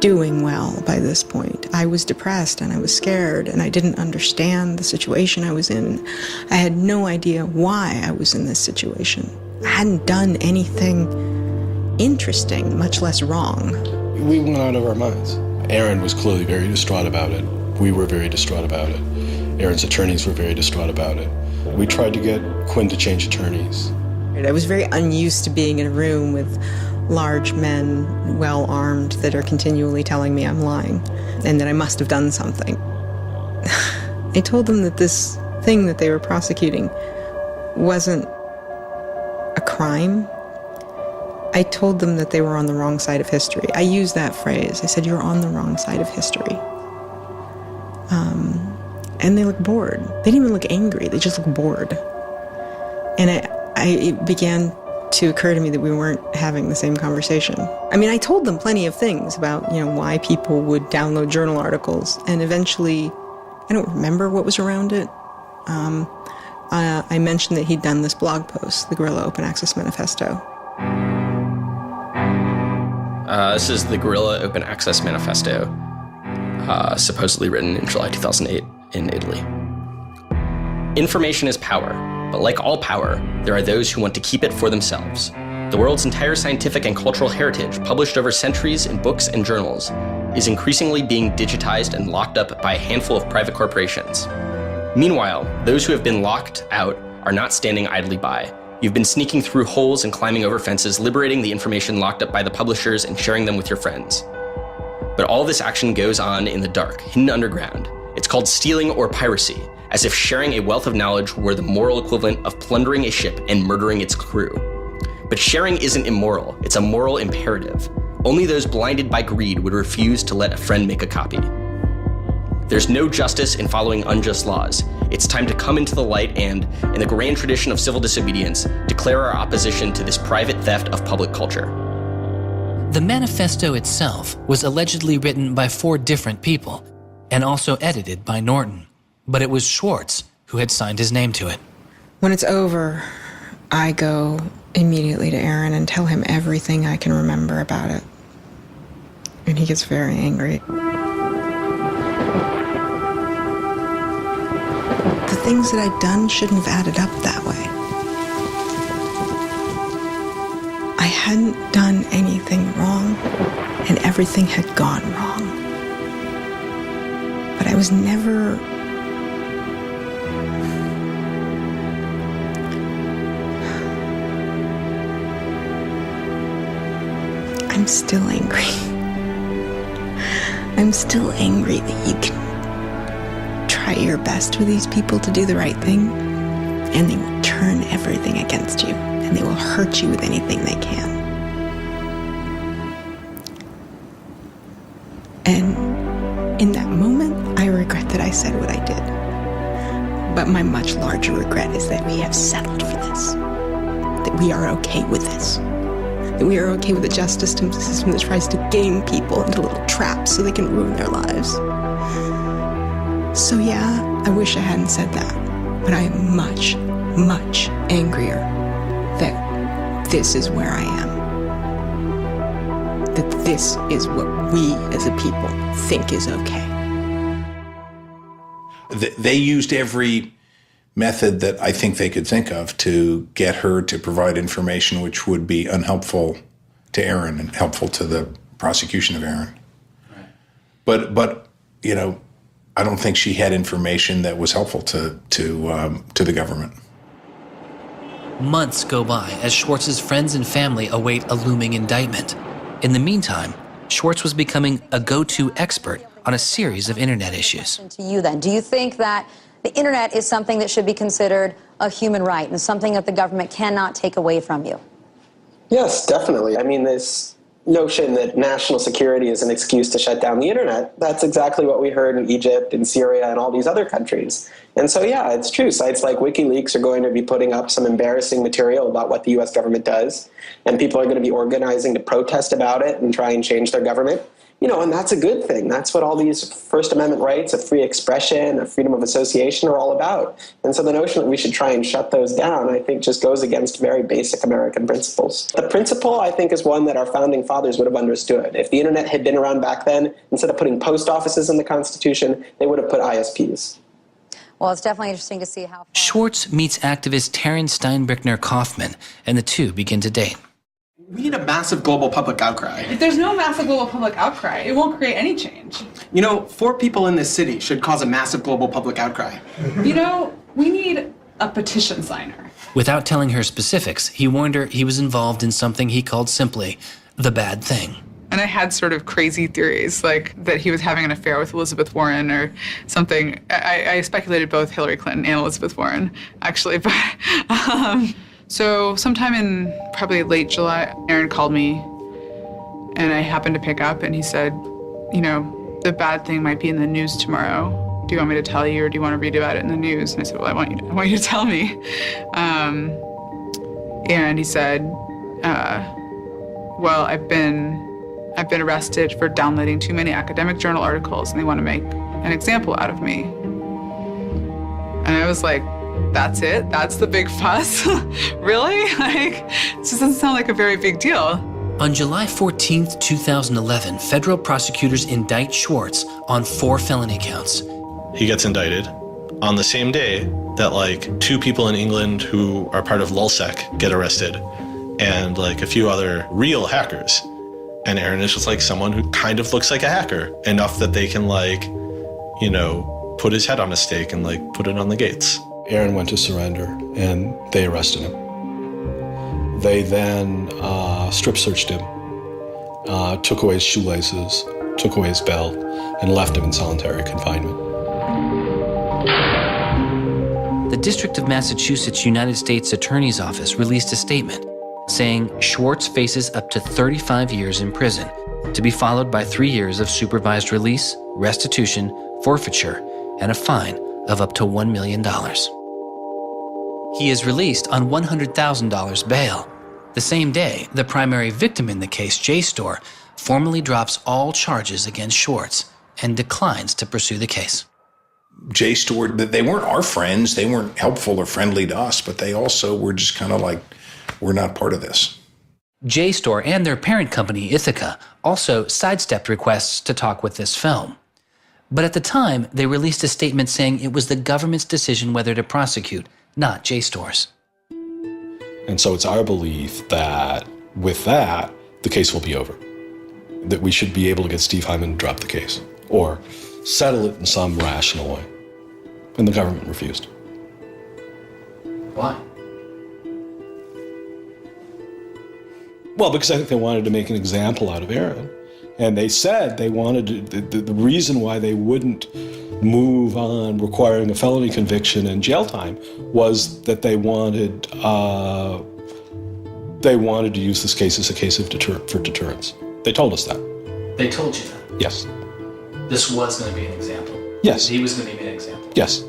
doing well by this point. I was depressed and I was scared and I didn't understand the situation I was in. I had no idea why I was in this situation. I hadn't done anything interesting, much less wrong. We went out of our minds. Aaron was clearly very distraught about it. We were very distraught about it. Aaron's attorneys were very distraught about it. We tried to get Quinn to change attorneys. I was very unused to being in a room with large men, well-armed, that are continually telling me I'm lying and that I must have done something. I told them that this thing that they were prosecuting wasn't a crime. I told them that they were on the wrong side of history. I used that phrase. I said, you're on the wrong side of history. And they looked bored. They didn't even look angry. They just looked bored. And it began to occur to me that we weren't having the same conversation. I mean, I told them plenty of things about, why people would download journal articles, and eventually, I don't remember what was around it. I mentioned that he'd done this blog post, the Guerrilla Open Access Manifesto. This is the Guerrilla Open Access Manifesto, supposedly written in July 2008 in Italy. Information is power. But like all power, there are those who want to keep it for themselves. The world's entire scientific and cultural heritage, published over centuries in books and journals, is increasingly being digitized and locked up by a handful of private corporations. Meanwhile, those who have been locked out are not standing idly by. You've been sneaking through holes and climbing over fences, liberating the information locked up by the publishers and sharing them with your friends. But all this action goes on in the dark, hidden underground. It's called stealing or piracy, as if sharing a wealth of knowledge were the moral equivalent of plundering a ship and murdering its crew. But sharing isn't immoral, it's a moral imperative. Only those blinded by greed would refuse to let a friend make a copy. There's no justice in following unjust laws. It's time to come into the light and, in the grand tradition of civil disobedience, declare our opposition to this private theft of public culture. The manifesto itself was allegedly written by 4 different people and also edited by Norton. But it was Swartz who had signed his name to it. When it's over, I go immediately to Aaron and tell him everything I can remember about it. And he gets very angry. The things that I'd done shouldn't have added up that way. I hadn't done anything wrong, and everything had gone wrong. But I was never I'm still angry. I'm still angry that you can try your best with these people to do the right thing, and they will turn everything against you, and they will hurt you with anything they can. And in that moment, I regret that I said what I did. But my much larger regret is that we have settled for this. That we are okay with this. That we are okay with a justice system that tries to game people into little traps so they can ruin their lives. So yeah, I wish I hadn't said that. But I am much, much angrier that this is where I am. That this is what we as a people think is okay. They used every method that I think they could think of to get her to provide information which would be unhelpful to Aaron and helpful to the prosecution of Aaron. Right. But you know, I don't think she had information that was helpful to the government. Months go by as Swartz's friends and family await a looming indictment. In the meantime, Swartz was becoming a go-to expert on a series of internet issues. To you then, do you think that the internet is something that should be considered a human right and something that the government cannot take away from you? Yes, definitely. I mean, this notion that national security is an excuse to shut down the internet, that's exactly what we heard in Egypt and Syria and all these other countries. And so, yeah, it's true. Sites like WikiLeaks are going to be putting up some embarrassing material about what the U.S. government does, and people are going to be organizing to protest about it and try and change their government. You know, and that's a good thing. That's what all these First Amendment rights of free expression, of freedom of association are all about. And so the notion that we should try and shut those down, I think, just goes against very basic American principles. The principle, I think, is one that our founding fathers would have understood. If the internet had been around back then, instead of putting post offices in the Constitution, they would have put ISPs. Well, it's definitely interesting to see how... Swartz meets activist Taryn Steinbrickner Kaufman, and the two begin to date. We need a massive global public outcry. If there's no massive global public outcry, it won't create any change. You know, 4 people in this city should cause a massive global public outcry. You know, we need a petition signer. Without telling her specifics, he warned her he was involved in something he called simply the bad thing. And I had sort of crazy theories, like that he was having an affair with Elizabeth Warren or something. I speculated both Hillary Clinton and Elizabeth Warren, actually, but... So sometime in probably late July, Aaron called me and I happened to pick up and he said, you know, the bad thing might be in the news tomorrow. Do you want me to tell you or do you want to read about it in the news? And I said, well, I want you to tell me. And he said, well, I've been arrested for downloading too many academic journal articles and they want to make an example out of me. And I was like, that's it? That's the big fuss? Really? Like, it just doesn't sound like a very big deal. On July 14th, 2011, federal prosecutors indict Swartz on 4 felony counts. He gets indicted on the same day that like 2 people in England who are part of LulzSec get arrested and like a few other real hackers. And Aaron is just like someone who kind of looks like a hacker, enough that they can like, you know, put his head on a stake and like put it on the gates. Aaron went to surrender, and they arrested him. They then strip searched him, took away his shoelaces, took away his belt, and left him in solitary confinement. The District of Massachusetts United States Attorney's Office released a statement saying Swartz faces up to 35 years in prison, to be followed by 3 years of supervised release, restitution, forfeiture, and a fine of up to $1 million. He is released on $100,000 bail. The same day, the primary victim in the case, JSTOR, formally drops all charges against Swartz and declines to pursue the case. JSTOR, they weren't our friends, they weren't helpful or friendly to us, but they also were just kind of like, we're not part of this. JSTOR and their parent company, Ithaca, also sidestepped requests to talk with this film. But at the time, they released a statement saying it was the government's decision whether to prosecute, not JSTOR's. And so it's our belief that with that, the case will be over. That we should be able to get Steve Hyman to drop the case or settle it in some rational way. And the government refused. Why? Well, because I think they wanted to make an example out of Aaron. And they said they wanted to, the reason why they wouldn't move on requiring a felony conviction and jail time was that they wanted to use this case as a case of for deterrence. They told us that. They told you that? Yes. This was going to be an example? Yes. He was going to be made an example? Yes.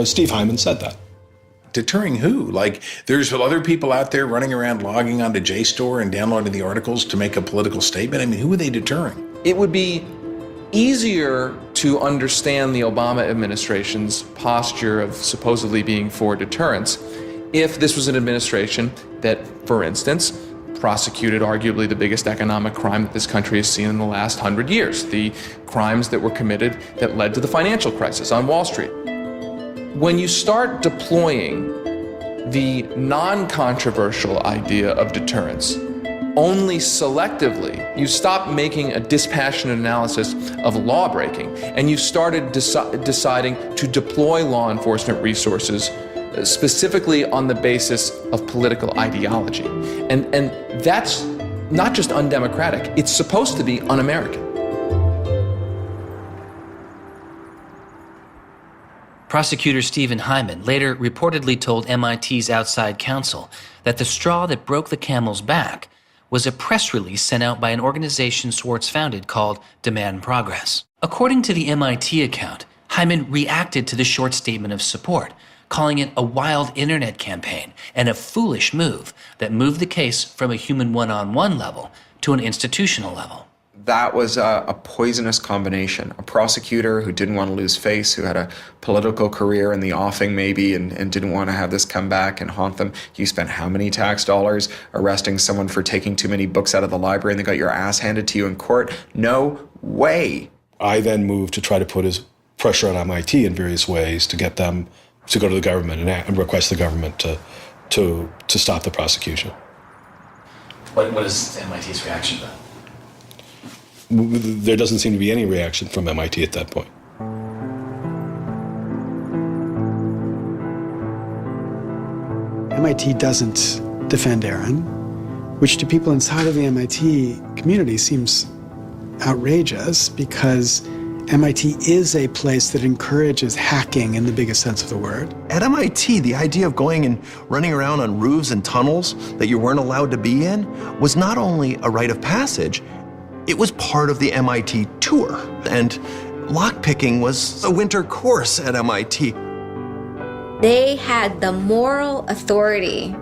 Steve Hyman said that. Deterring who? Like, there's other people out there running around logging onto JSTOR and downloading the articles to make a political statement? I mean, who are they deterring? It would be easier to understand the Obama administration's posture of supposedly being for deterrence if this was an administration that, for instance, prosecuted arguably the biggest economic crime that this country has seen in the last 100 years, the crimes that were committed that led to the financial crisis on Wall Street. When you start deploying the non-controversial idea of deterrence only selectively, you stop making a dispassionate analysis of lawbreaking, and you started deciding to deploy law enforcement resources specifically on the basis of political ideology. And that's not just undemocratic, it's supposed to be un-American. Prosecutor Stephen Hyman later reportedly told MIT's outside counsel that the straw that broke the camel's back was a press release sent out by an organization Swartz founded called Demand Progress. According to the MIT account, Hyman reacted to the short statement of support, calling it a wild internet campaign and a foolish move that moved the case from a human one-on-one level to an institutional level. That was a poisonous combination. A prosecutor who didn't want to lose face, who had a political career in the offing maybe, and didn't want to have this come back and haunt them. You spent how many tax dollars arresting someone for taking too many books out of the library and they got your ass handed to you in court? No way. I then moved to try to put his pressure on MIT in various ways to get them to go to the government and request the government to stop the prosecution. What is MIT's reaction to that? There doesn't seem to be any reaction from MIT at that point. MIT doesn't defend Aaron, which to people inside of the MIT community seems outrageous because MIT is a place that encourages hacking in the biggest sense of the word. At MIT, the idea of going and running around on roofs and tunnels that you weren't allowed to be in was not only a rite of passage, it was part of the MIT tour. And lockpicking was a winter course at MIT. They had the moral authority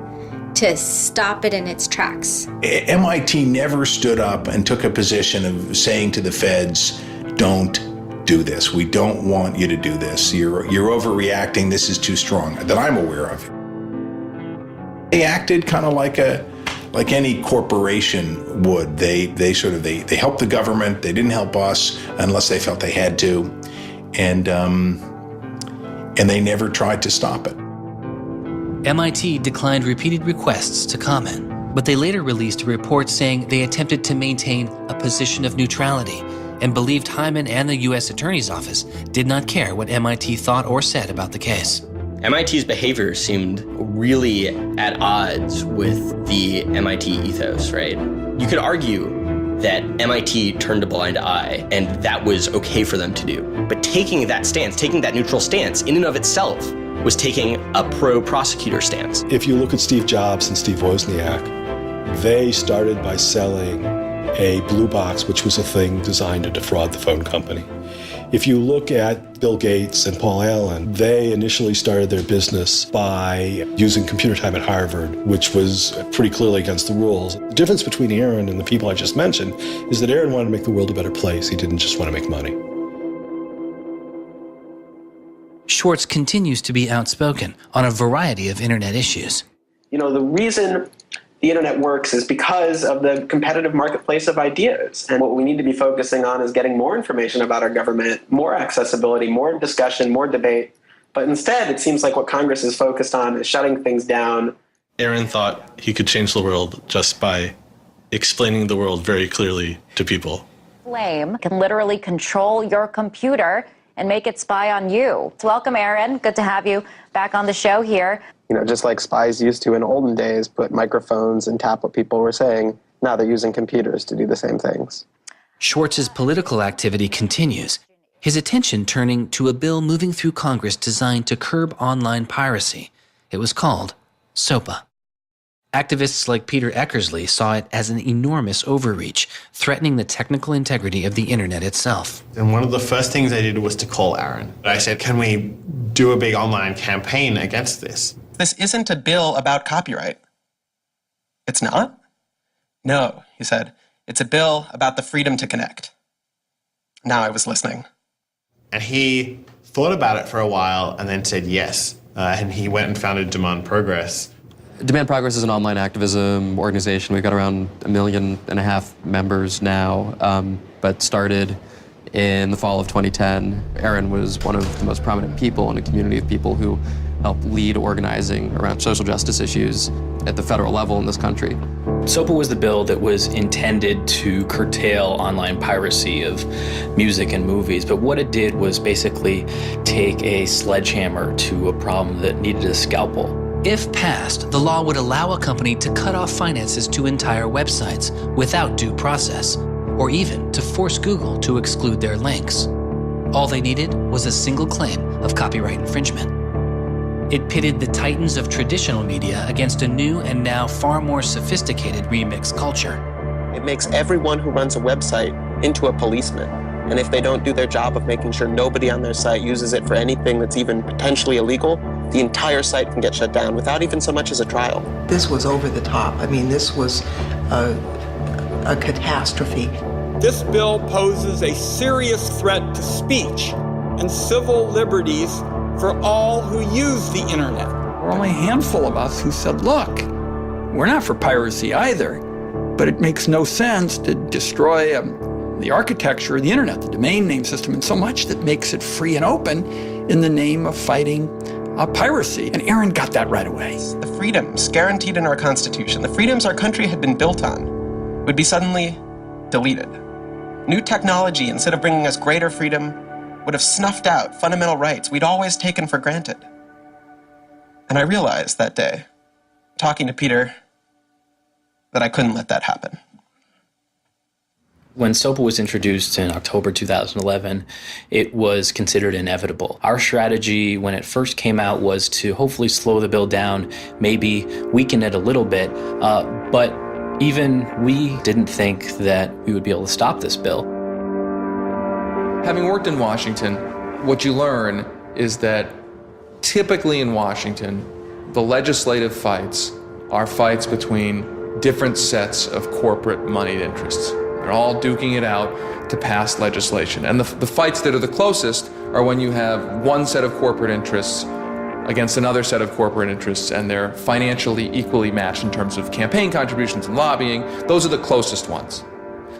to stop it in its tracks. MIT never stood up and took a position of saying to the feds, don't do this. We don't want you to do this. You're overreacting. This is too strong, that I'm aware of. They acted kind of like any corporation would. They helped the government. They didn't help us unless they felt they had to, and they never tried to stop it. MIT declined repeated requests to comment, but they later released a report saying they attempted to maintain a position of neutrality and believed Hyman and the U.S. Attorney's Office did not care what MIT thought or said about the case. MIT's behavior seemed really at odds with the MIT ethos, right? You could argue that MIT turned a blind eye and that was okay for them to do. But taking that stance, taking that neutral stance in and of itself was taking a pro-prosecutor stance. If you look at Steve Jobs and Steve Wozniak, they started by selling a blue box, which was a thing designed to defraud the phone company. If you look at Bill Gates and Paul Allen, they initially started their business by using computer time at Harvard, which was pretty clearly against the rules. The difference between Aaron and the people I just mentioned is that Aaron wanted to make the world a better place. He didn't just want to make money. Swartz continues to be outspoken on a variety of internet issues. You know, the reason the internet works is because of the competitive marketplace of ideas. And what we need to be focusing on is getting more information about our government, more accessibility, more discussion, more debate. But instead, it seems like what Congress is focused on is shutting things down. Aaron thought he could change the world just by explaining the world very clearly to people. Flame can literally control your computer and make it spy on you. So welcome, Aaron. Good to have you back on the show here. Just like spies used to in olden days, put microphones and tap what people were saying. Now they're using computers to do the same things. Schwartz's political activity continues, his attention turning to a bill moving through Congress designed to curb online piracy. It was called SOPA. Activists like Peter Eckersley saw it as an enormous overreach, threatening the technical integrity of the internet itself. And one of the first things I did was to call Aaron. I said, can we do a big online campaign against this? This isn't a bill about copyright. It's not? No, he said. It's a bill about the freedom to connect. Now I was listening. And he thought about it for a while and then said yes. And he went and founded Demand Progress. Demand Progress is an online activism organization. We've got around 1.5 million members now, but started in the fall of 2010. Aaron was one of the most prominent people in a community of people who helped lead organizing around social justice issues at the federal level in this country. SOPA was the bill that was intended to curtail online piracy of music and movies, but what it did was basically take a sledgehammer to a problem that needed a scalpel. If passed, the law would allow a company to cut off finances to entire websites without due process, or even to force Google to exclude their links. All they needed was a single claim of copyright infringement. It pitted the titans of traditional media against a new and now far more sophisticated remix culture. It makes everyone who runs a website into a policeman. And if they don't do their job of making sure nobody on their site uses it for anything that's even potentially illegal, the entire site can get shut down without even so much as a trial. This was over the top. I mean, this was a catastrophe. This bill poses a serious threat to speech and civil liberties for all who use the internet. There were only a handful of us who said, look, we're not for piracy either, but it makes no sense to destroy the architecture of the internet, the domain name system, and so much that makes it free and open in the name of fighting piracy. And Aaron got that right away. The freedoms guaranteed in our Constitution, the freedoms our country had been built on, would be suddenly deleted. New technology, instead of bringing us greater freedom, would have snuffed out fundamental rights we'd always taken for granted. And I realized that day, talking to Peter, that I couldn't let that happen. When SOPA was introduced in October 2011, it was considered inevitable. Our strategy when it first came out was to hopefully slow the bill down, maybe weaken it a little bit, but even we didn't think that we would be able to stop this bill. Having worked in Washington, what you learn is that typically in Washington, the legislative fights are fights between different sets of corporate moneyed interests. They're all duking it out to pass legislation. And the fights that are the closest are when you have one set of corporate interests against another set of corporate interests, and they're financially equally matched in terms of campaign contributions and lobbying. Those are the closest ones.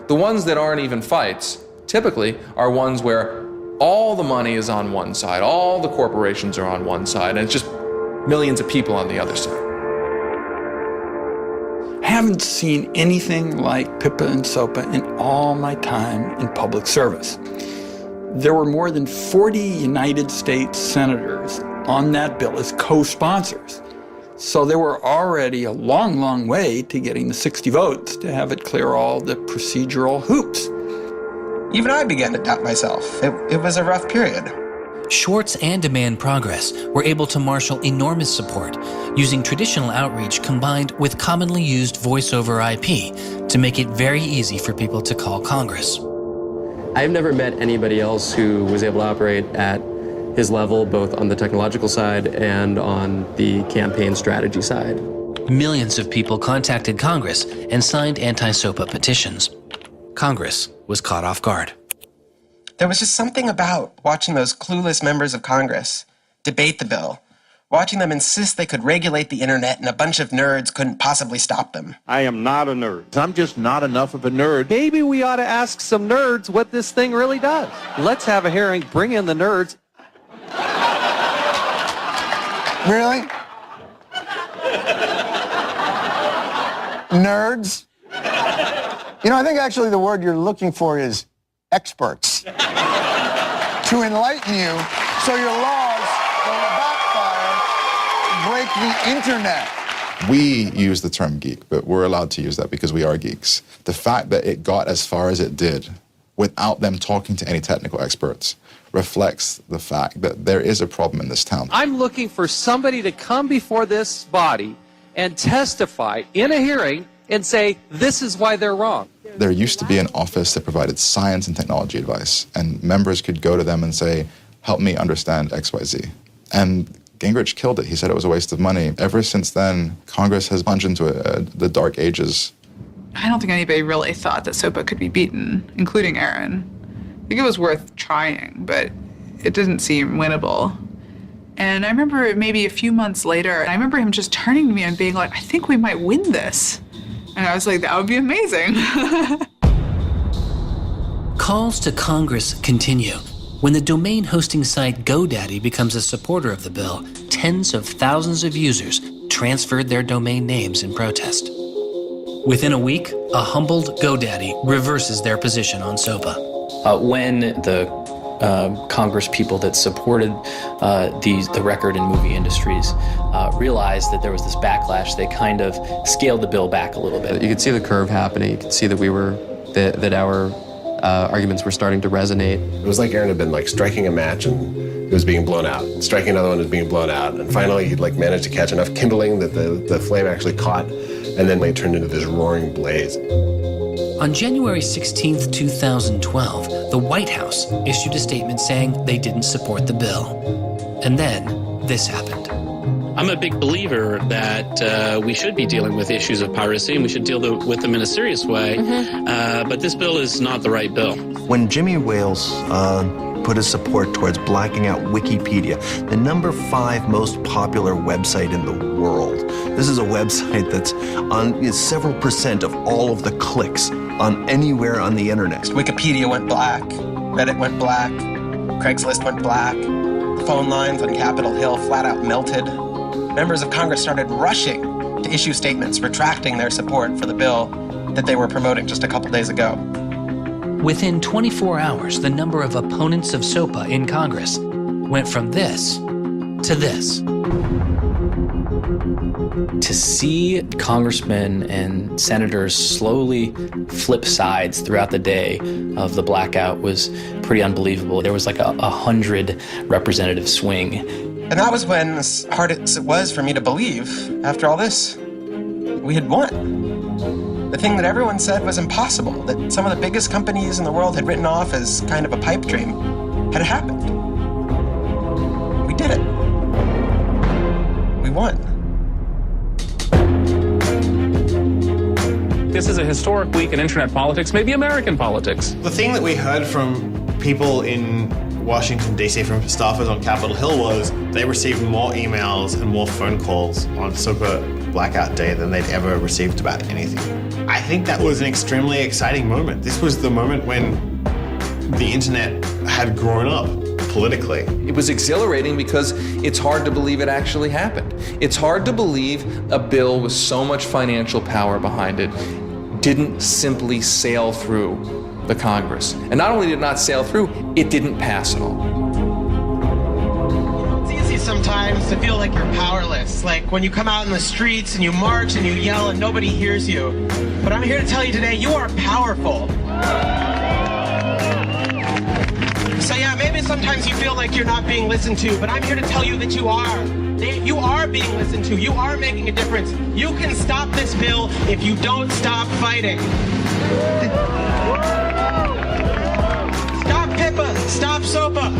The ones that aren't even fights, typically, are ones where all the money is on one side, all the corporations are on one side, and it's just millions of people on the other side. I haven't seen anything like PIPA and SOPA in all my time in public service. There were more than 40 United States senators on that bill as co-sponsors. So there were already a long, long way to getting the 60 votes to have it clear all the procedural hoops. Even I began to doubt myself. It was a rough period. Swartz and Demand Progress were able to marshal enormous support, using traditional outreach combined with commonly used voice over IP to make it very easy for people to call Congress. I've never met anybody else who was able to operate at his level, both on the technological side and on the campaign strategy side. Millions of people contacted Congress and signed anti-SOPA petitions. Congress was caught off guard. There was just something about watching those clueless members of Congress debate the bill, watching them insist they could regulate the internet and a bunch of nerds couldn't possibly stop them. I am not a nerd. I'm just not enough of a nerd. Maybe we ought to ask some nerds what this thing really does. Let's have a hearing, bring in the nerds. Really? Nerds? You know, I think actually the word you're looking for is experts. To enlighten you so your laws don't backfire, break break the internet. We use the term geek, but we're allowed to use that because we are geeks. The fact that it got as far as it did without them talking to any technical experts reflects the fact that there is a problem in this town. I'm looking for somebody to come before this body and testify in a hearing and say, this is why they're wrong. There used to be an office that provided science and technology advice, and members could go to them and say, help me understand XYZ. And Gingrich killed it. He said it was a waste of money. Ever since then, Congress has plunged into the dark ages. I don't think anybody really thought that SOPA could be beaten, including Aaron. I think it was worth trying, but it didn't seem winnable. And I remember maybe a few months later, I remember him just turning to me and being like, I think we might win this. And I was like, that would be amazing. Calls to Congress continue. When the domain hosting site GoDaddy becomes a supporter of the bill, tens of thousands of users transferred their domain names in protest. Within a week, a humbled GoDaddy reverses their position on SOPA. When the Congress people that supported the record and movie industries realized that there was this backlash, they kind of scaled the bill back a little bit. You could see the curve happening. You could see that that our arguments were starting to resonate. It was like Aaron had been striking a match and it was being blown out. Striking another one was being blown out. And finally he'd managed to catch enough kindling that the flame actually caught, and then it turned into this roaring blaze. On January 16th, 2012, the White House issued a statement saying they didn't support the bill. And then this happened. I'm a big believer that we should be dealing with issues of piracy and we should deal with them in a serious way. But this bill is not the right bill. When Jimmy Wales put his support towards blacking out Wikipedia, the number 5 most popular website in the world. This is a website that's on several % of all of the clicks on anywhere on the internet. Wikipedia went black, Reddit went black, Craigslist went black, phone lines on Capitol Hill flat out melted. Members of Congress started rushing to issue statements retracting their support for the bill that they were promoting just a couple days ago. Within 24 hours, the number of opponents of SOPA in Congress went from this to this. To see congressmen and senators slowly flip sides throughout the day of the blackout was pretty unbelievable. There was like a 100 representative swing. And that was when, as hard as it was for me to believe, after all this, we had won. The thing that everyone said was impossible, that some of the biggest companies in the world had written off as kind of a pipe dream, had happened. We did it. We won. This is a historic week in internet politics, maybe American politics. The thing that we heard from people in Washington, D.C., from staffers on Capitol Hill was they received more emails and more phone calls on SOPA blackout day than they'd ever received about anything. I think that was an extremely exciting moment. This was the moment when the internet had grown up politically. It was exhilarating because it's hard to believe it actually happened. It's hard to believe a bill with so much financial power behind it didn't simply sail through the Congress. And not only did it not sail through, it didn't pass at all. It's easy sometimes to feel like you're powerless, like when you come out in the streets and you march and you yell and nobody hears you. But I'm here to tell you today, you are powerful. So yeah, maybe sometimes you feel like you're not being listened to, but I'm here to tell you that you are. You are being listened to. You are making a difference. You can stop this bill if you don't stop fighting. Stop PIPA. Stop SOPA.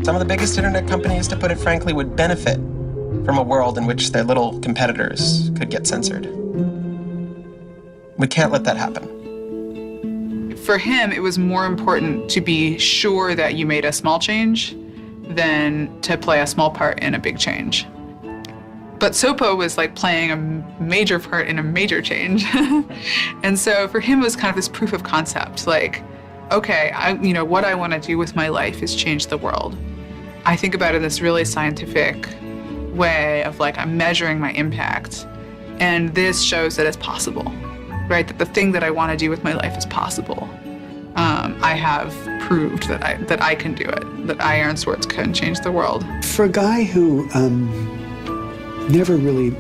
Some of the biggest internet companies, to put it frankly, would benefit from a world in which their little competitors could get censored. We can't let that happen. For him, it was more important to be sure that you made a small change than to play a small part in a big change. But SOPA was like playing a major part in a major change. And so for him, it was kind of this proof of concept, like, okay, what I want to do with my life is change the world. I think about it in this really scientific way of I'm measuring my impact. And this shows that it's possible, right? That the thing that I want to do with my life is possible. I have proved that I can do it, that I, Aaron Swartz, can change the world. For a guy who never really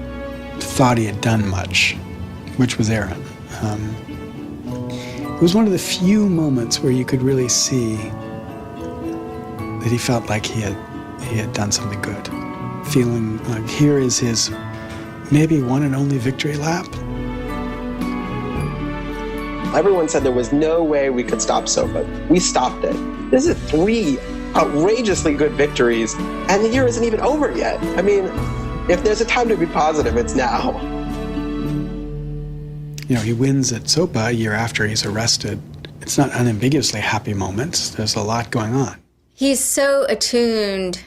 thought he had done much, which was Aaron, it was one of the few moments where you could really see that he felt like he had done something good. Feeling like here is his maybe one and only victory lap. Everyone said there was no way we could stop SOPA. We stopped it. This is 3 outrageously good victories, and the year isn't even over yet. I mean, if there's a time to be positive, it's now. You know, he wins at SOPA a year after he's arrested. It's not unambiguously happy moments. There's a lot going on. He's so attuned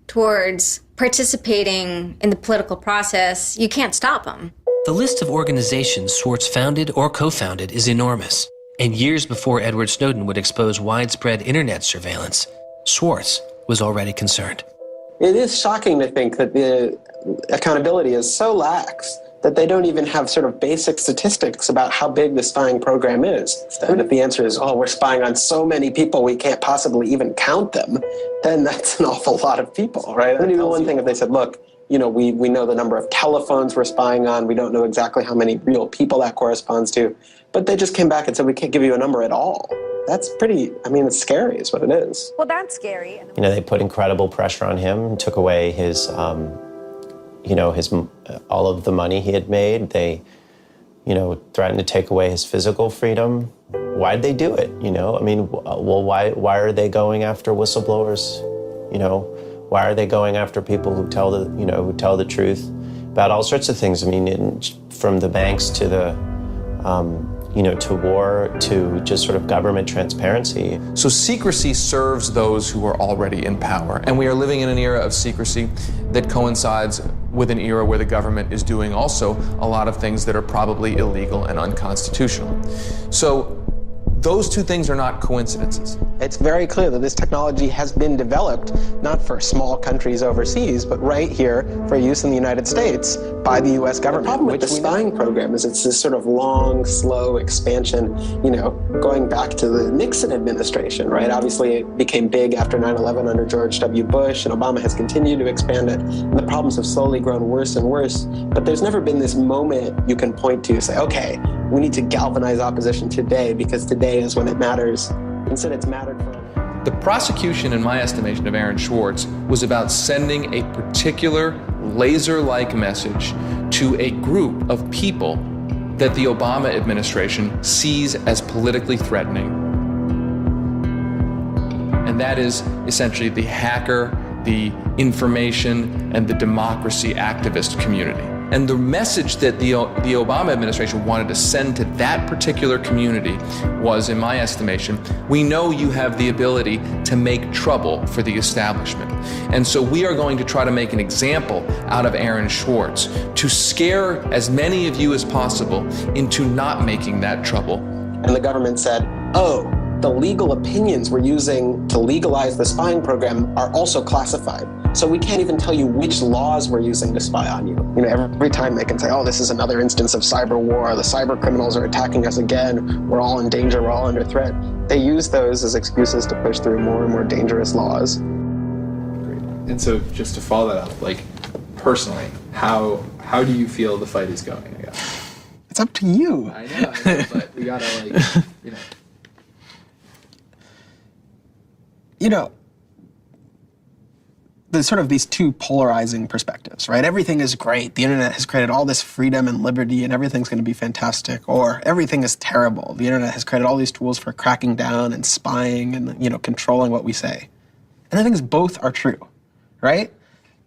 towards participating in the political process, you can't stop him. The list of organizations Swartz founded or co-founded is enormous. And years before Edward Snowden would expose widespread internet surveillance, Swartz was already concerned. It is shocking to think that the accountability is so lax that they don't even have sort of basic statistics about how big the spying program is. And if the answer is, oh, we're spying on so many people we can't possibly even count them, then that's an awful lot of people, right? It would be one thing if they said, look, you know, we know the number of telephones we're spying on, we don't know exactly how many real people that corresponds to, but they just came back and said, we can't give you a number at all. That's pretty, I mean, it's scary is what it is. Well, that's scary. You know, they put incredible pressure on him, took away his, you know, all of the money he had made. They, you know, threatened to take away his physical freedom. Why'd they do it? You know, I mean, well, why are they going after whistleblowers? You know, why are they going after people who tell the truth about all sorts of things? I mean, from the banks to the, you know, to war, to just sort of government transparency. So secrecy serves those who are already in power. And we are living in an era of secrecy that coincides with an era where the government is doing also a lot of things that are probably illegal and unconstitutional. So those two things are not coincidences. It's very clear that this technology has been developed not for small countries overseas, but right here for use in the United States by the U.S. government. The problem with the spying program is it's this sort of long, slow expansion, you know, going back to the Nixon administration, right? Obviously, it became big after 9/11 under George W. Bush, and Obama has continued to expand it, and the problems have slowly grown worse and worse. But there's never been this moment you can point to, say, okay, we need to galvanize opposition today because today is when it matters. Instead, it's mattered for. The prosecution, in my estimation, of Aaron Swartz was about sending a particular laser-like message to a group of people that the Obama administration sees as politically threatening. And that is essentially the hacker, the information, and the democracy activist community. And the message that the Obama administration wanted to send to that particular community was, in my estimation, we know you have the ability to make trouble for the establishment. And so we are going to try to make an example out of Aaron Swartz to scare as many of you as possible into not making that trouble. And the government said, oh, the legal opinions we're using to legalize the spying program are also classified. So we can't even tell you which laws we're using to spy on you. You know, every time they can say, oh, this is another instance of cyber war, the cyber criminals are attacking us again, we're all in danger, we're all under threat. They use those as excuses to push through more and more dangerous laws. Great. And so just to follow that up, like personally, how do you feel the fight is going, I guess? It's up to you. I know, but we gotta like, you know. You know, there's sort of these two polarizing perspectives, right? Everything is great. The internet has created all this freedom and liberty and everything's going to be fantastic. Or everything is terrible. The internet has created all these tools for cracking down and spying and, you know, controlling what we say. And I think both are true, right?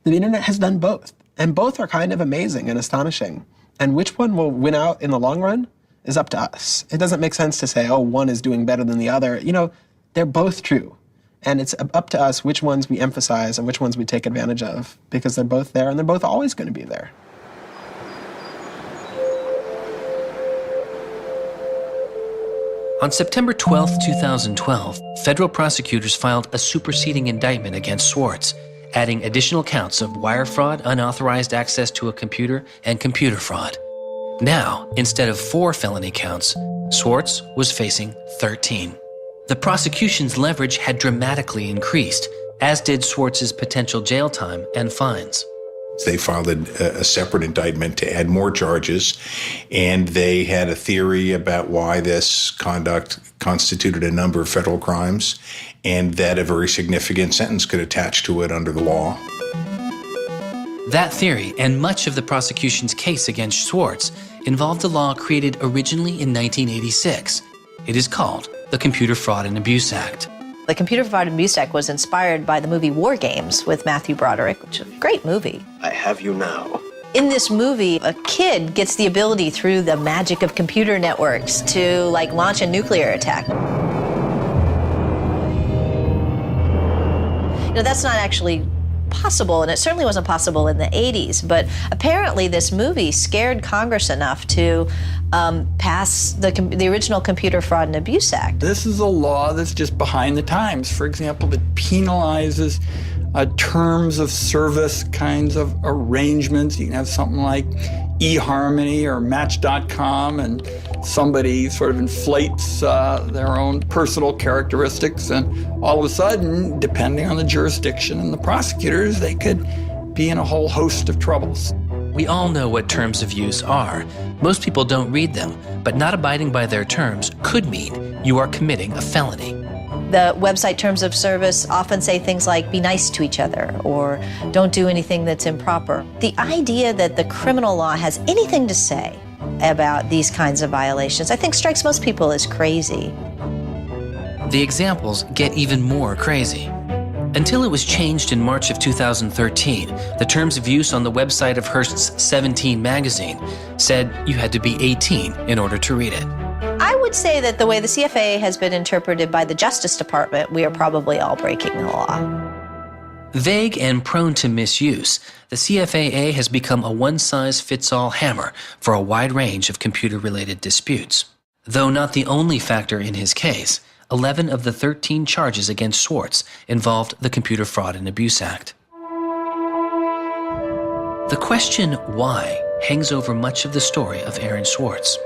The internet has done both. And both are kind of amazing and astonishing. And which one will win out in the long run is up to us. It doesn't make sense to say, oh, one is doing better than the other. You know, they're both true. And it's up to us which ones we emphasize and which ones we take advantage of, because they're both there and they're both always going to be there. On September 12, 2012, federal prosecutors filed a superseding indictment against Swartz, adding additional counts of wire fraud, unauthorized access to a computer, and computer fraud. Now, instead of 4 felony counts, Swartz was facing 13. The prosecution's leverage had dramatically increased, as did Swartz's potential jail time and fines. They filed a separate indictment to add more charges, and they had a theory about why this conduct constituted a number of federal crimes, and that a very significant sentence could attach to it under the law. That theory, and much of the prosecution's case against Swartz, involved a law created originally in 1986. It is called the Computer Fraud and Abuse Act. The Computer Fraud and Abuse Act was inspired by the movie War Games with Matthew Broderick, which is a great movie. I have you now. In this movie, a kid gets the ability through the magic of computer networks to launch a nuclear attack. That's not actually possible, and it certainly wasn't possible in the 80s, but apparently this movie scared Congress enough to pass the original Computer Fraud and Abuse Act. This is a law that's just behind the times. For example, that penalizes terms of service kinds of arrangements. You can have something like eHarmony or Match.com, and somebody sort of inflates their own personal characteristics, and all of a sudden, depending on the jurisdiction and the prosecutors, they could be in a whole host of troubles. We all know what terms of use are. Most people don't read them, but not abiding by their terms could mean you are committing a felony. The website terms of service often say things like, be nice to each other, or don't do anything that's improper. The idea that the criminal law has anything to say about these kinds of violations, I think strikes most people as crazy. The examples get even more crazy. Until it was changed in March of 2013, the terms of use on the website of Hearst's 17 magazine said you had to be 18 in order to read it. I would say that the way the CFA has been interpreted by the Justice Department, we are probably all breaking the law. Vague and prone to misuse, the CFAA has become a one-size-fits-all hammer for a wide range of computer-related disputes. Though not the only factor in his case, 11 of the 13 charges against Swartz involved the Computer Fraud and Abuse Act. The question why hangs over much of the story of Aaron Swartz.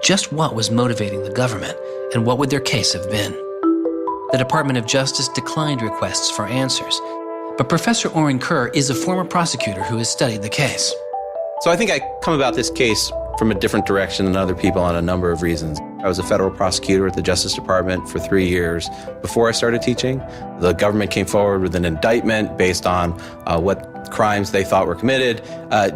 Just what was motivating the government, and what would their case have been? The Department of Justice declined requests for answers, but Professor Oren Kerr is a former prosecutor who has studied the case. So I think I come about this case from a different direction than other people on a number of reasons. I was a federal prosecutor at the Justice Department for 3 years before I started teaching. The government came forward with an indictment based on what crimes they thought were committed,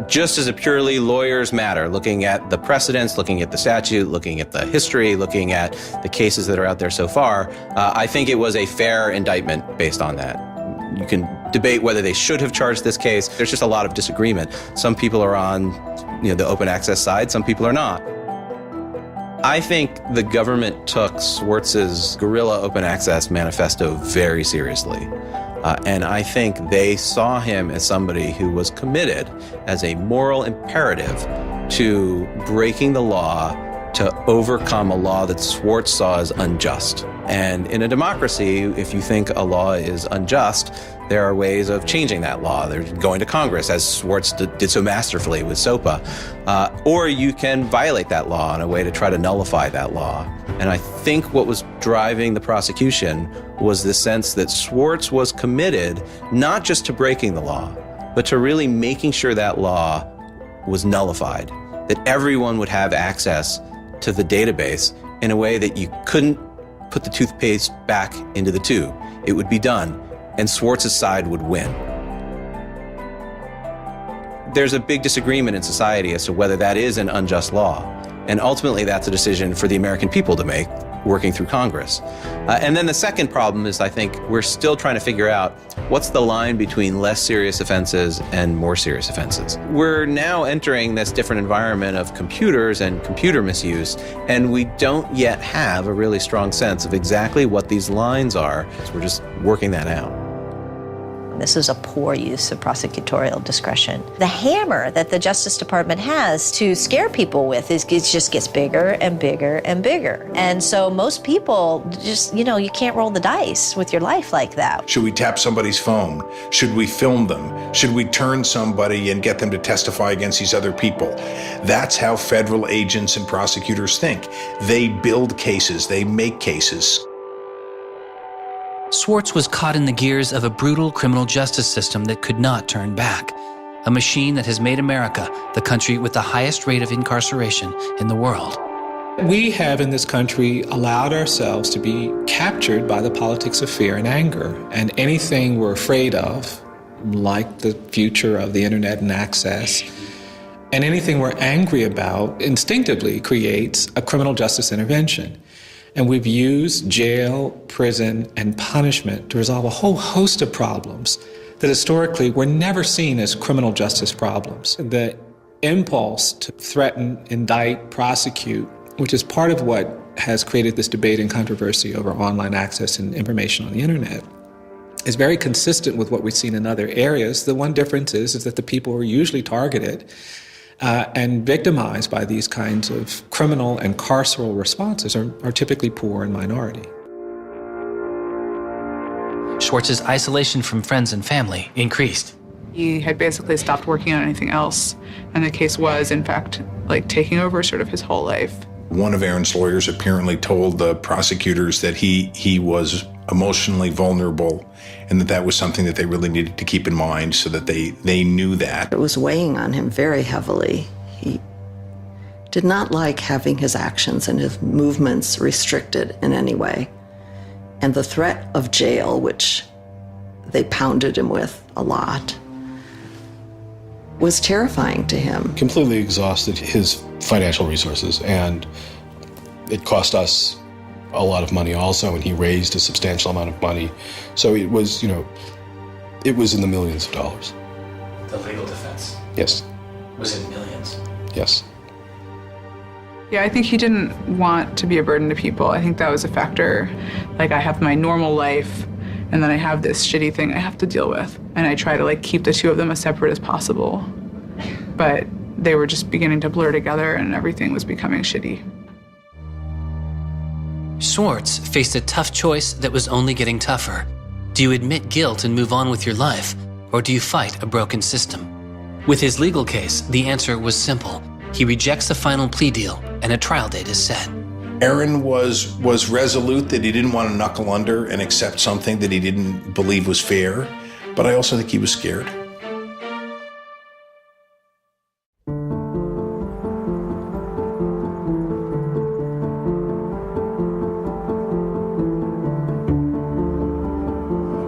just as a purely lawyers matter, looking at the precedents, looking at the statute, looking at the history, looking at the cases that are out there so far. I think it was a fair indictment based on that. You can debate whether they should have charged this case. There's just a lot of disagreement. Some people are on the open access side, some people are not. I think the government took Swartz's guerrilla open access manifesto very seriously. And I think they saw him as somebody who was committed as a moral imperative to breaking the law to overcome a law that Swartz saw as unjust. And in a democracy, if you think a law is unjust, there are ways of changing that law. They're going to Congress, as Swartz did so masterfully with SOPA. Or you can violate that law in a way to try to nullify that law. And I think what was driving the prosecution was the sense that Swartz was committed not just to breaking the law, but to really making sure that law was nullified, that everyone would have access to the database in a way that you couldn't put the toothpaste back into the tube. It would be done, and Swartz's side would win. There's a big disagreement in society as to whether that is an unjust law, and ultimately that's a decision for the American people to make, working through Congress. And then the second problem is, I think, we're still trying to figure out what's the line between less serious offenses and more serious offenses. We're now entering this different environment of computers and computer misuse, and we don't yet have a really strong sense of exactly what these lines are. So we're just working that out. This is a poor use of prosecutorial discretion. The hammer that the Justice Department has to scare people with it just gets bigger and bigger and bigger. And so most people just, you can't roll the dice with your life like that. Should we tap somebody's phone? Should we film them? Should we turn somebody and get them to testify against these other people? That's how federal agents and prosecutors think. They build cases, they make cases. Swartz was caught in the gears of a brutal criminal justice system that could not turn back. A machine that has made America the country with the highest rate of incarceration in the world. We have in this country allowed ourselves to be captured by the politics of fear and anger. And anything we're afraid of, like the future of the internet and access, and anything we're angry about instinctively creates a criminal justice intervention. And we've used jail, prison, and punishment to resolve a whole host of problems that historically were never seen as criminal justice problems. The impulse to threaten, indict, prosecute, which is part of what has created this debate and controversy over online access and information on the internet, is very consistent with what we've seen in other areas. The one difference is that the people who are usually targeted and victimized by these kinds of criminal and carceral responses are typically poor and minority. Swartz's isolation from friends and family increased. He had basically stopped working on anything else, and the case was, in fact, like taking over sort of his whole life. One of Aaron's lawyers apparently told the prosecutors that he was emotionally vulnerable and that was something that they really needed to keep in mind so that they knew that. It was weighing on him very heavily. He did not like having his actions and his movements restricted in any way. And the threat of jail, which they pounded him with a lot, was terrifying to him. Completely exhausted his financial resources, and it cost us a lot of money also, and he raised a substantial amount of money. So it was, it was in the millions of dollars. The legal defense Yes, was in millions. yes. Yeah, I think he didn't want to be a burden to people. I think that was a factor. Like, I have my normal life, and then I have this shitty thing I have to deal with. And I try to keep the two of them as separate as possible. But they were just beginning to blur together, and everything was becoming shitty. Swartz faced a tough choice that was only getting tougher. Do you admit guilt and move on with your life, or do you fight a broken system? With his legal case, the answer was simple. He rejects the final plea deal, and a trial date is set. Aaron was resolute that he didn't want to knuckle under and accept something that he didn't believe was fair, but I also think he was scared.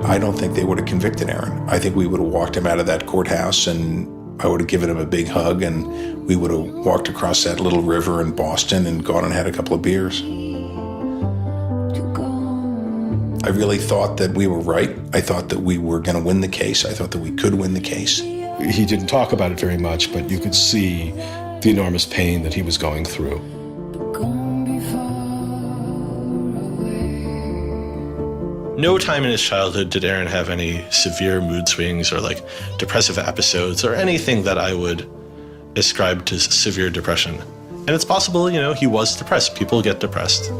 I don't think they would have convicted Aaron. I think we would have walked him out of that courthouse, and I would have given him a big hug, and we would have walked across that little river in Boston and gone and had a couple of beers. I really thought that we were right. I thought that we were going to win the case. I thought that we could win the case. He didn't talk about it very much, but you could see the enormous pain that he was going through. No time in his childhood did Aaron have any severe mood swings or depressive episodes or anything that I would ascribe to severe depression. And it's possible, he was depressed. People get depressed.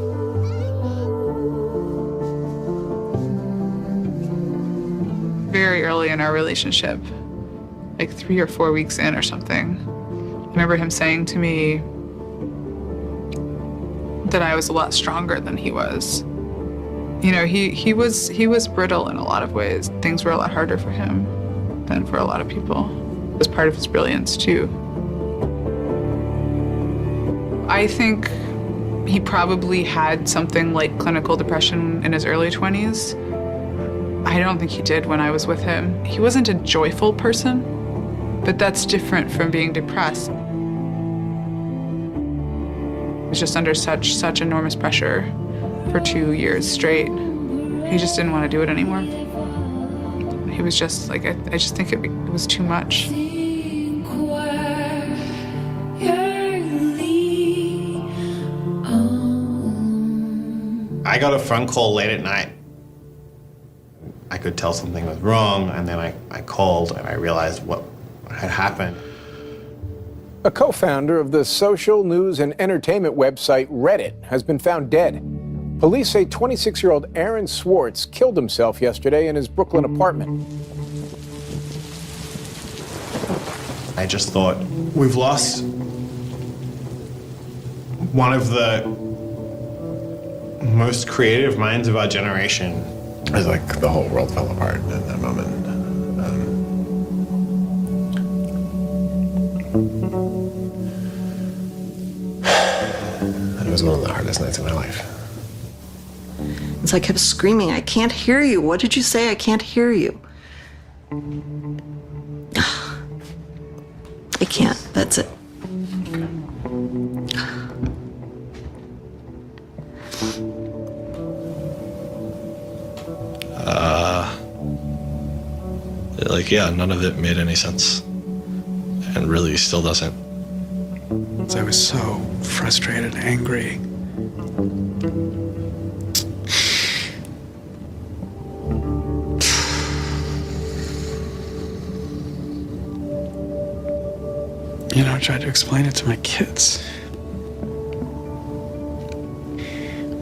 Very early in our relationship, 3 or 4 weeks in or something, I remember him saying to me that I was a lot stronger than he was. He was brittle in a lot of ways. Things were a lot harder for him than for a lot of people. It was part of his brilliance, too. I think he probably had something like clinical depression in his early 20s. I don't think he did when I was with him. He wasn't a joyful person, but that's different from being depressed. He was just under such enormous pressure for 2 years straight. He just didn't want to do it anymore. He was just I just think it was too much. I got a phone call late at night. I could tell something was wrong, and then I called and I realized what had happened. A co-founder of the social news and entertainment website Reddit has been found dead. Police say 26-year-old Aaron Swartz killed himself yesterday in his Brooklyn apartment. I just thought, we've lost one of the most creative minds of our generation. It was like the whole world fell apart in that moment. It was one of the hardest nights of my life. So I kept screaming, I can't hear you. What did you say? I can't hear you. I can't. That's it. Yeah, none of it made any sense. And really still doesn't. I was so frustrated, angry. You know, I tried to explain it to my kids.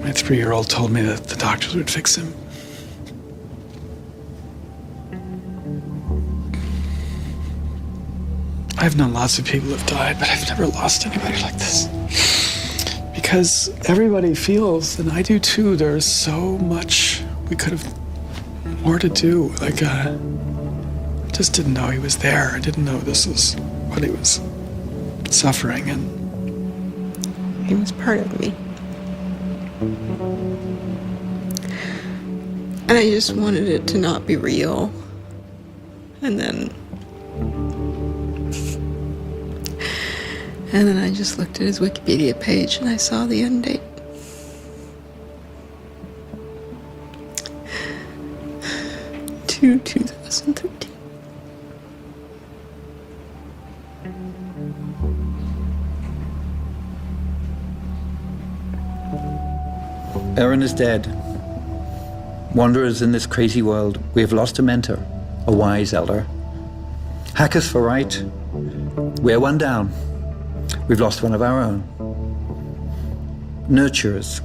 My 3-year-old told me that the doctors would fix him. I've known lots of people who have died, but I've never lost anybody like this. Because everybody feels, and I do too, there's so much we could have more to do. Like, I just didn't know he was there. I didn't know this was what he was suffering, and he was part of me. And I just wanted it to not be real. And then I just looked at his Wikipedia page and I saw the end date. To 2013. Aaron is dead. Wanderers in this crazy world, we have lost a mentor, a wise elder. Hackers for right, we're one down. We've lost one of our own. Nurturers,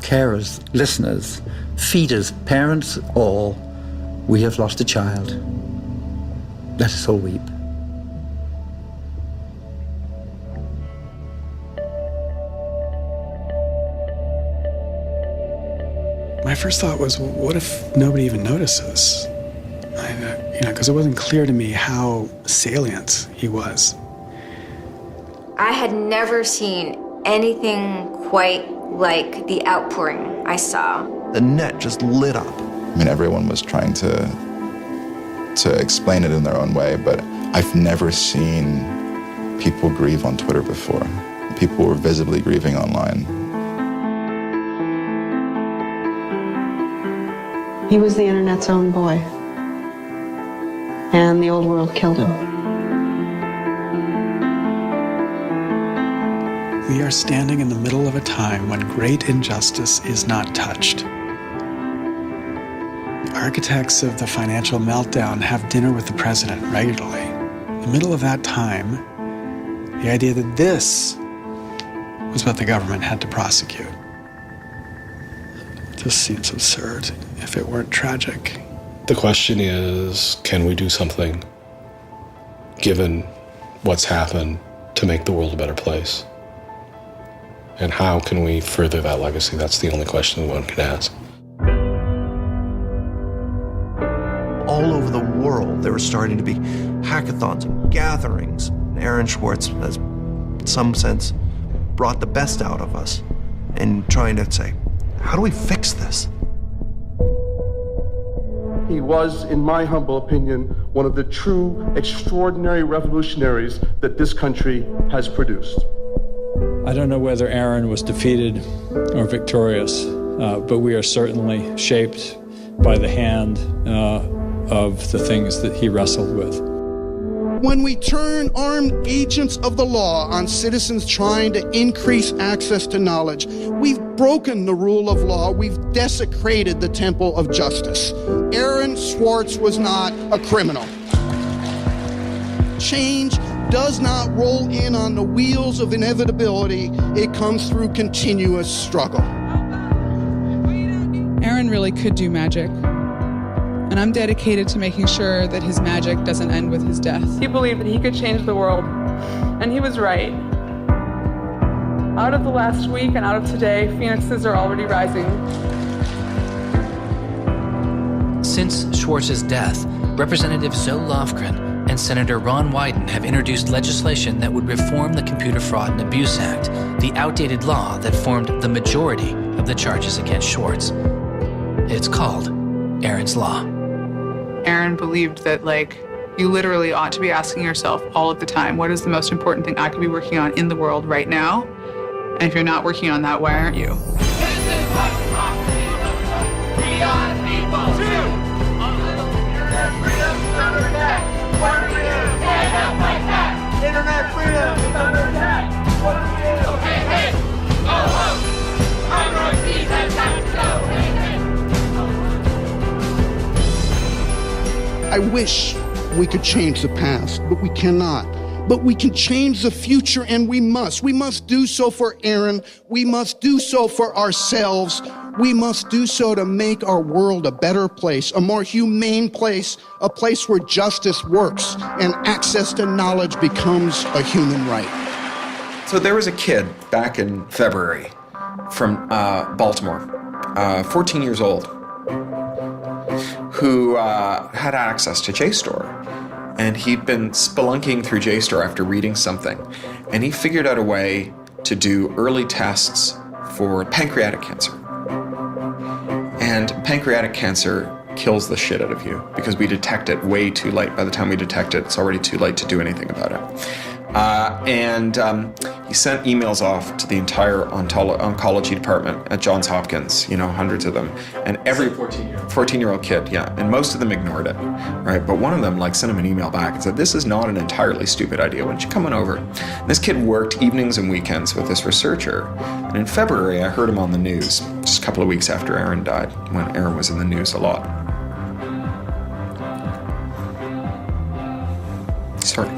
carers, listeners, feeders, parents, all, we have lost a child. Let us all weep. my first thought was, well, what if nobody even notices? Because it wasn't clear to me how salient he was. I had never seen anything quite like the outpouring I saw. The net just lit up. I mean, everyone was trying to explain it in their own way, but I've never seen people grieve on Twitter before. People were visibly grieving online. He was the internet's own boy. And the old world killed him. We are standing in the middle of a time when great injustice is not touched. Architects of the financial meltdown have dinner with the president regularly. In the middle of that time, the idea that this was what the government had to prosecute just seems absurd if it weren't tragic. The question is, can we do something, given what's happened, to make the world a better place? And how can we further that legacy? That's the only question one can ask. All over the world, there were starting to be hackathons and gatherings. Aaron Swartz has, in some sense, brought the best out of us in trying to say, how do we fix this? He was, in my humble opinion, one of the true extraordinary revolutionaries that this country has produced. I don't know whether Aaron was defeated or victorious, but we are certainly shaped by the hand of the things that he wrestled with. When we turn armed agents of the law on citizens trying to increase access to knowledge, we've broken the rule of law. We've desecrated the temple of justice. Aaron Swartz was not a criminal. Change does not roll in on the wheels of inevitability. It comes through continuous struggle. Aaron really could do magic. And I'm dedicated to making sure that his magic doesn't end with his death. He believed that he could change the world, and he was right. Out of the last week and out of today, phoenixes are already rising. Since Swartz's death, Representative Zoe Lofgren and Senator Ron Wyden have introduced legislation that would reform the Computer Fraud and Abuse Act, the outdated law that formed the majority of the charges against Swartz. It's called Aaron's Law. Aaron believed that, you literally ought to be asking yourself all of the time, what is the most important thing I could be working on in the world right now? And if you're not working on that, why aren't you? Internet freedom is under attack. What do we do? Hey, hey, go home. Our Northeast has got to go. Hey, hey. I wish we could change the past, but we cannot. But we can change the future, and we must. We must do so for Aaron. We must do so for ourselves. We must do so to make our world a better place, a more humane place, a place where justice works and access to knowledge becomes a human right. So there was a kid back in February from Baltimore, 14 years old, who had access to JSTOR. And he'd been spelunking through JSTOR after reading something. And he figured out a way to do early tests for pancreatic cancer. And pancreatic cancer kills the shit out of you because we detect it way too late. By the time we detect it, it's already too late to do anything about it. He sent emails off to the entire oncology department at Johns Hopkins, hundreds of them. And every 14-year-old kid, yeah. And most of them ignored it, right? But one of them sent him an email back and said, this is not an entirely stupid idea. Why don't you come on over? And this kid worked evenings and weekends with this researcher. And in February, I heard him on the news, just a couple of weeks after Aaron died, when Aaron was in the news a lot. Sorry.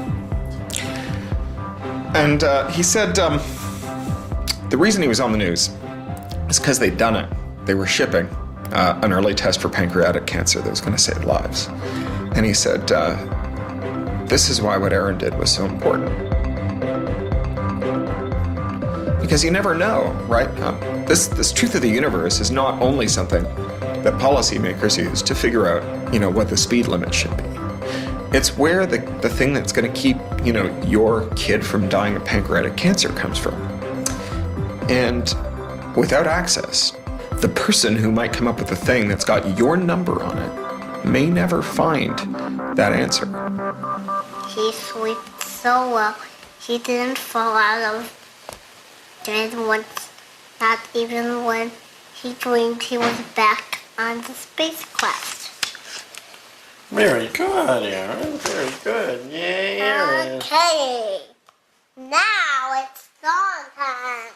And he said the reason he was on the news is because they'd done it. They were shipping an early test for pancreatic cancer that was going to save lives. And he said, this is why what Aaron did was so important. Because you never know, right? This truth of the universe is not only something that policymakers use to figure out, what the speed limit should be. It's where the thing that's going to keep, your kid from dying of pancreatic cancer comes from. And without access, the person who might come up with the thing that's got your number on it may never find that answer. He slept so well, he didn't fall out of bed once, not even when he dreamed he was back on the spacecraft. Very good, Aaron. Very good. Yay, Aaron. Okay. Now it's song time.